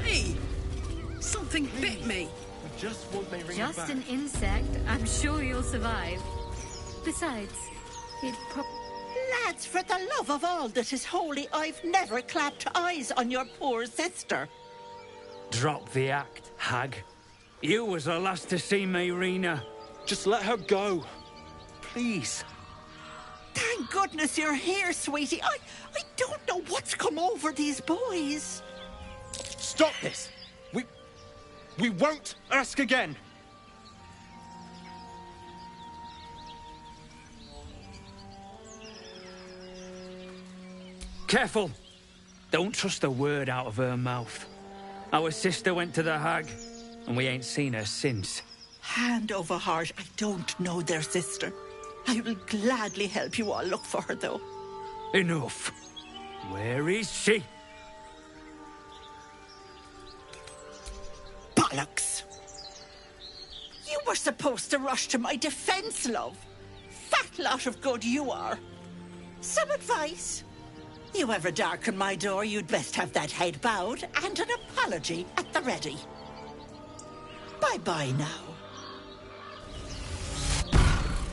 Hey! Something bit me. We just want Mayrina Just back. an insect. I'm sure you'll survive. Besides, it Lads, for the love of all that is holy, I've never clapped eyes on your poor sister. Drop the act, hag. You was the last to see Mayrina. Just let her go. Please. Thank goodness you're here, sweetie. I don't know what's come over these boys. Stop this! We won't ask again! Careful! Don't trust a word out of her mouth. Our sister went to the hag, and we ain't seen her since. Hand over heart, I don't know their sister. I will gladly help you all look for her, though. Enough. Where is she? Bollocks! You were supposed to rush to my defense, love. Fat lot of good you are. Some advice? You ever darken my door, you'd best have that head bowed and an apology at the ready. Bye-bye now.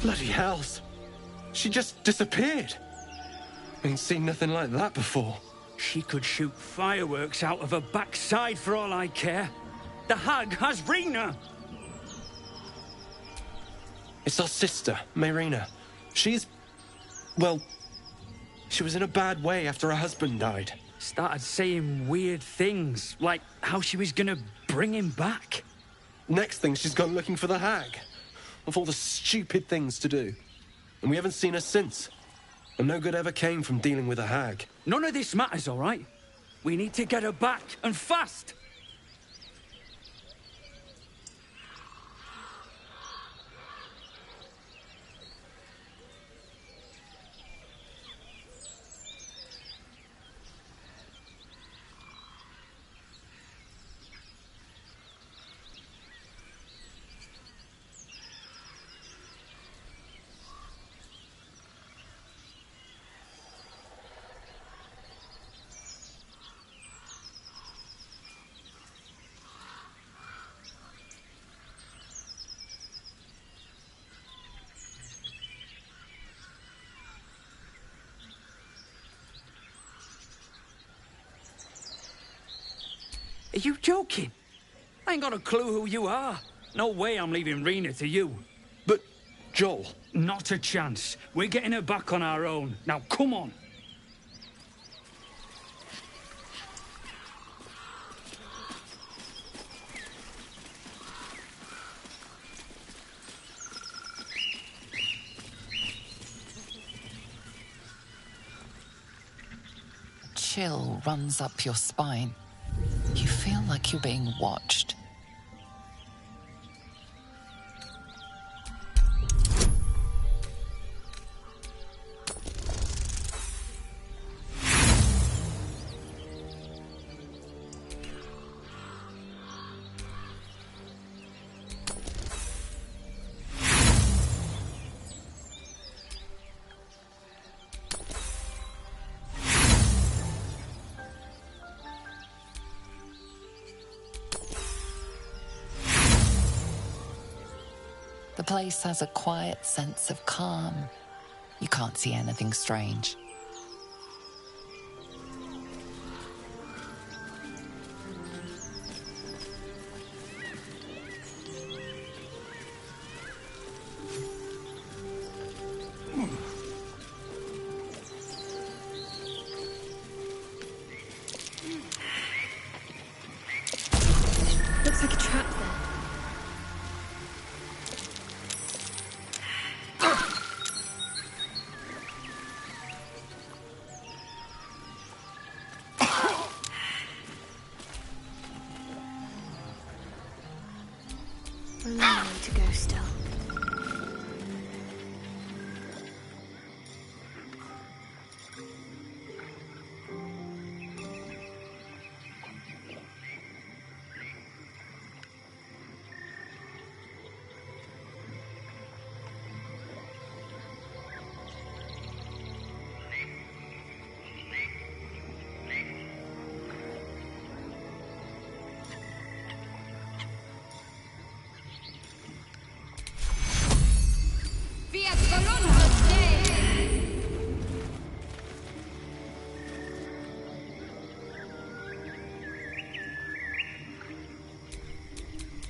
Bloody hells. She just disappeared. Ain't seen nothing like that before. She could shoot fireworks out of her backside for all I care. The hag has Rena! It's our sister, Mayrina. She's... well... she was in a bad way after her husband died. Started saying weird things, like how she was gonna bring him back. Next thing, she's gone looking for the hag. Of all the stupid things to do. And we haven't seen her since. And no good ever came from dealing with a hag. None of this matters, all right? We need to get her back, and fast! Are you joking? I ain't got a clue who you are. No way I'm leaving Rena to you. But, Joel... Not a chance. We're getting her back on our own. Now, come on. Chill runs up your spine. You feel like you're being watched. The place has a quiet sense of calm. You can't see anything strange. go still.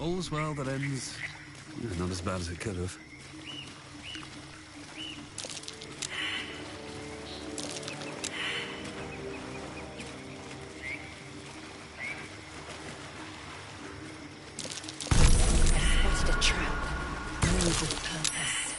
All's well that ends. Not as bad as it could have. I spotted a trap. Made with purpose.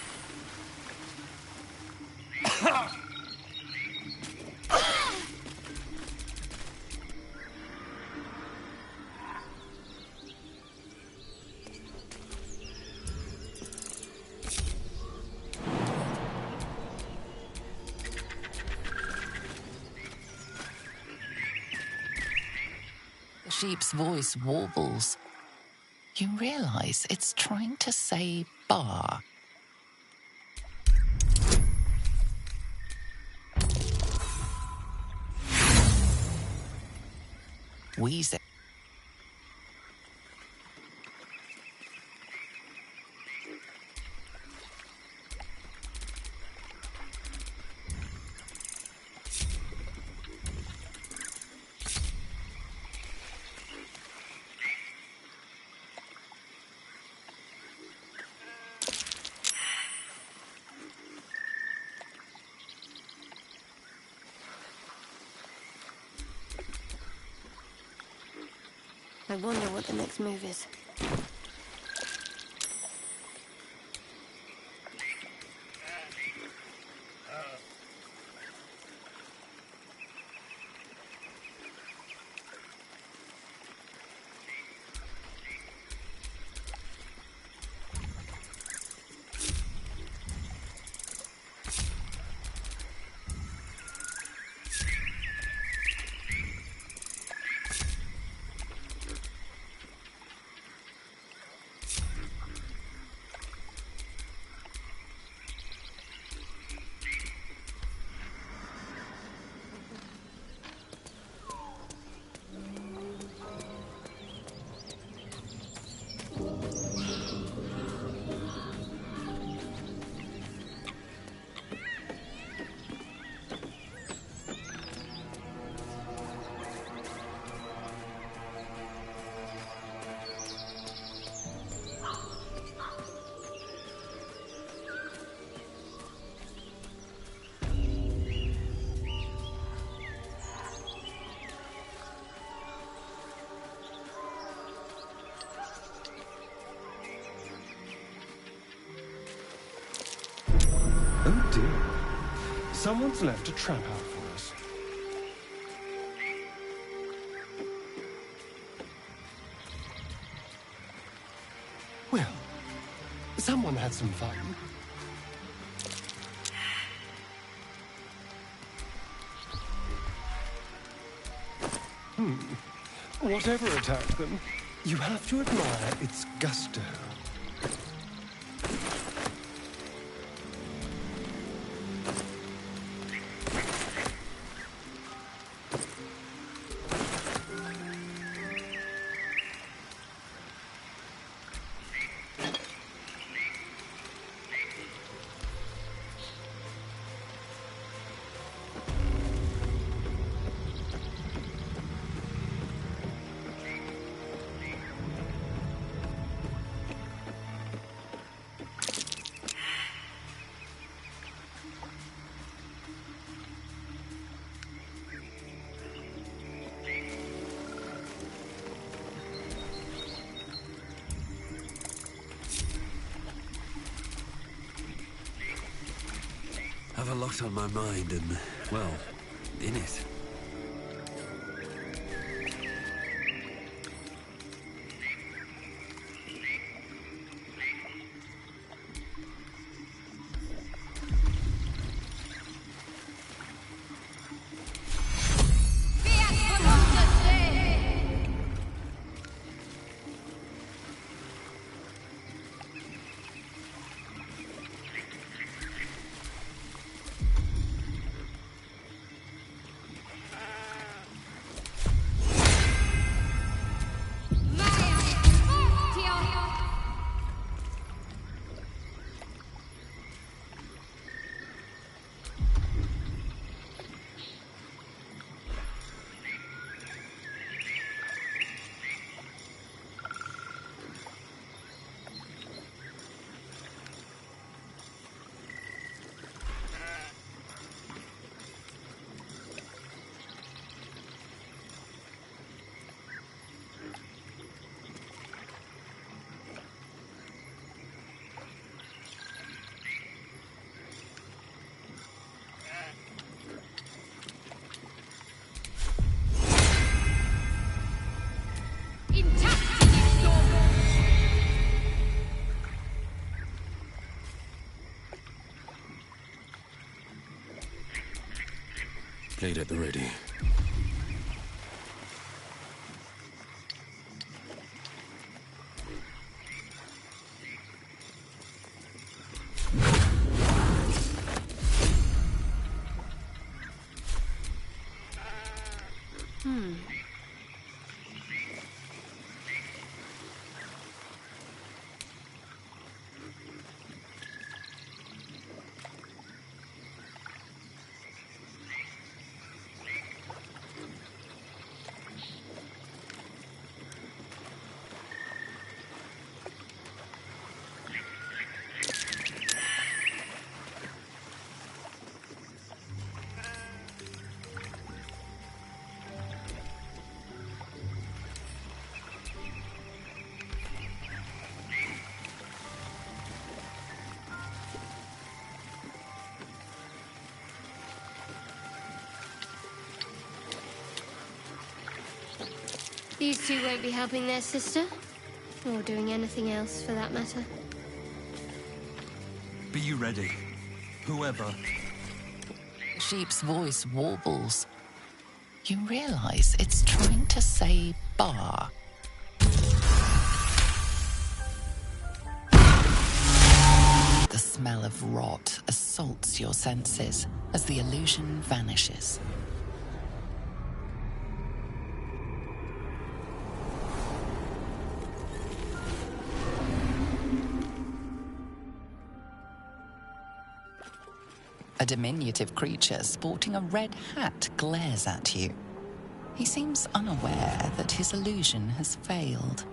The sheep's voice warbles. You realize it's trying to say bar. Wheezing. I wonder what the next move is. Oh dear. Someone's left a trap out for us. Well, someone had some fun. Whatever attacked them, you have to admire its gusto. Have a lot on my mind and, well, in it. Blade at the ready. These two won't be helping their sister, or doing anything else for that matter. Be you ready? Whoever. The sheep's voice warbles. You realize it's trying to say bar. The smell of rot assaults your senses as the illusion vanishes. A diminutive creature sporting a red hat glares at you. He seems unaware that his illusion has failed.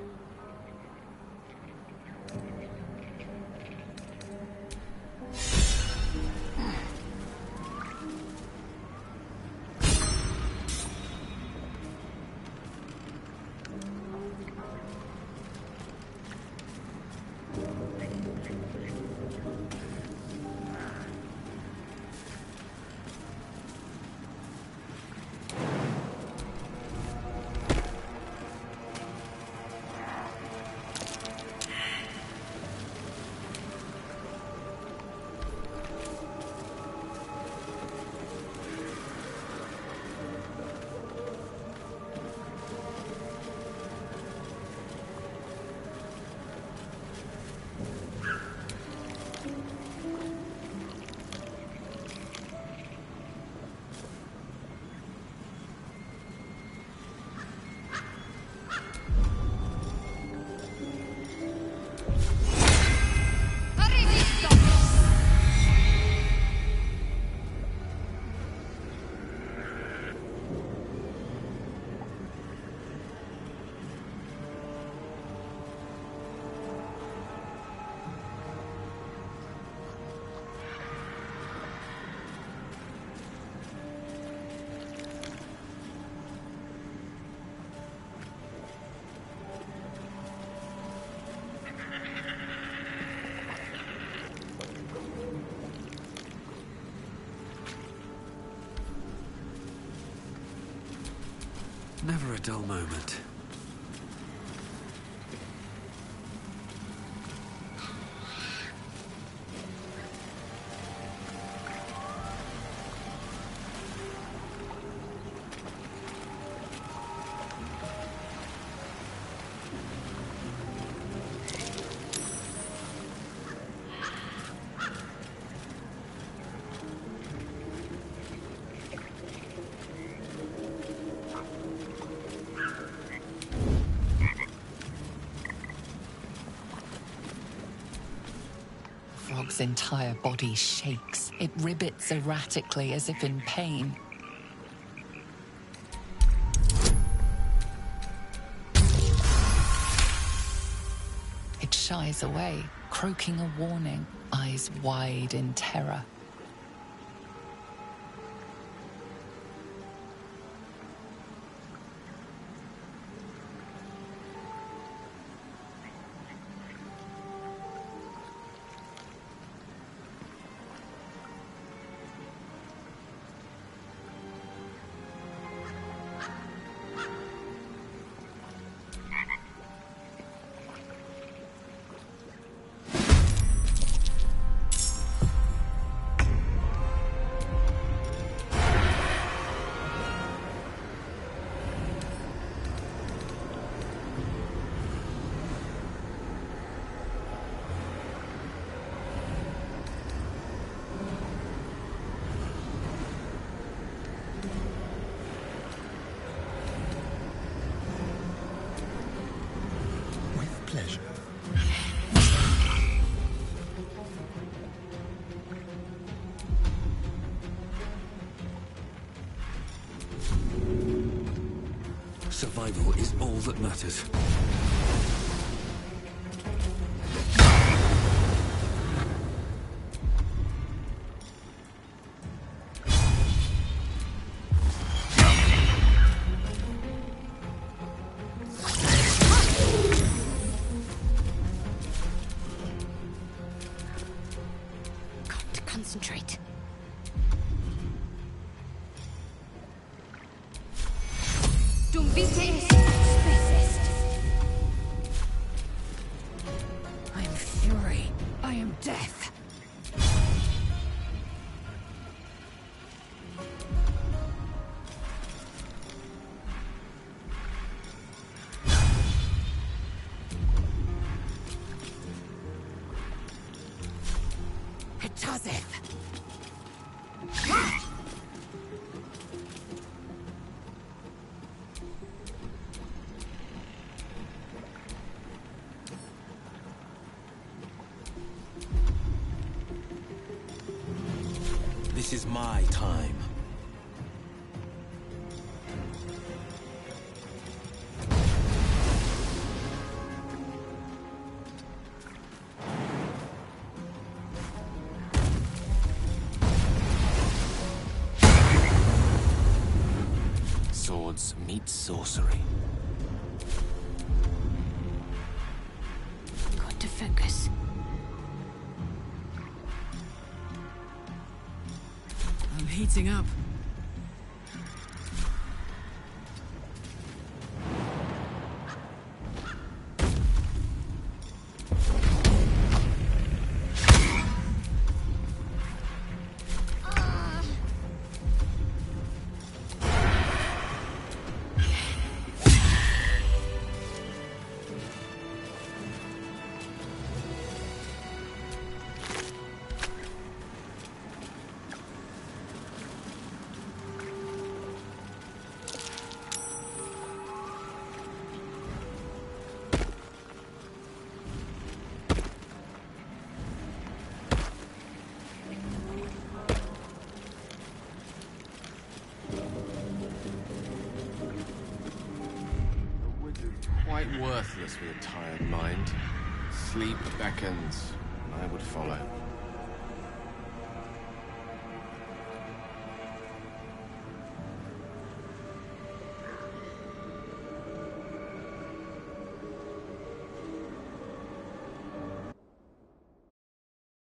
Never a dull moment. Frog's entire body shakes. It ribbits erratically as if in pain. It shies away, croaking a warning, eyes wide in terror. Survival is all that matters. Got to concentrate. Dum vite est specist. I am fury. I am death. Hetazeth. This is my time. Swords meet sorcery. Got to focus. I'm heating up. Quite worthless with a tired mind. Sleep beckons, and I would follow.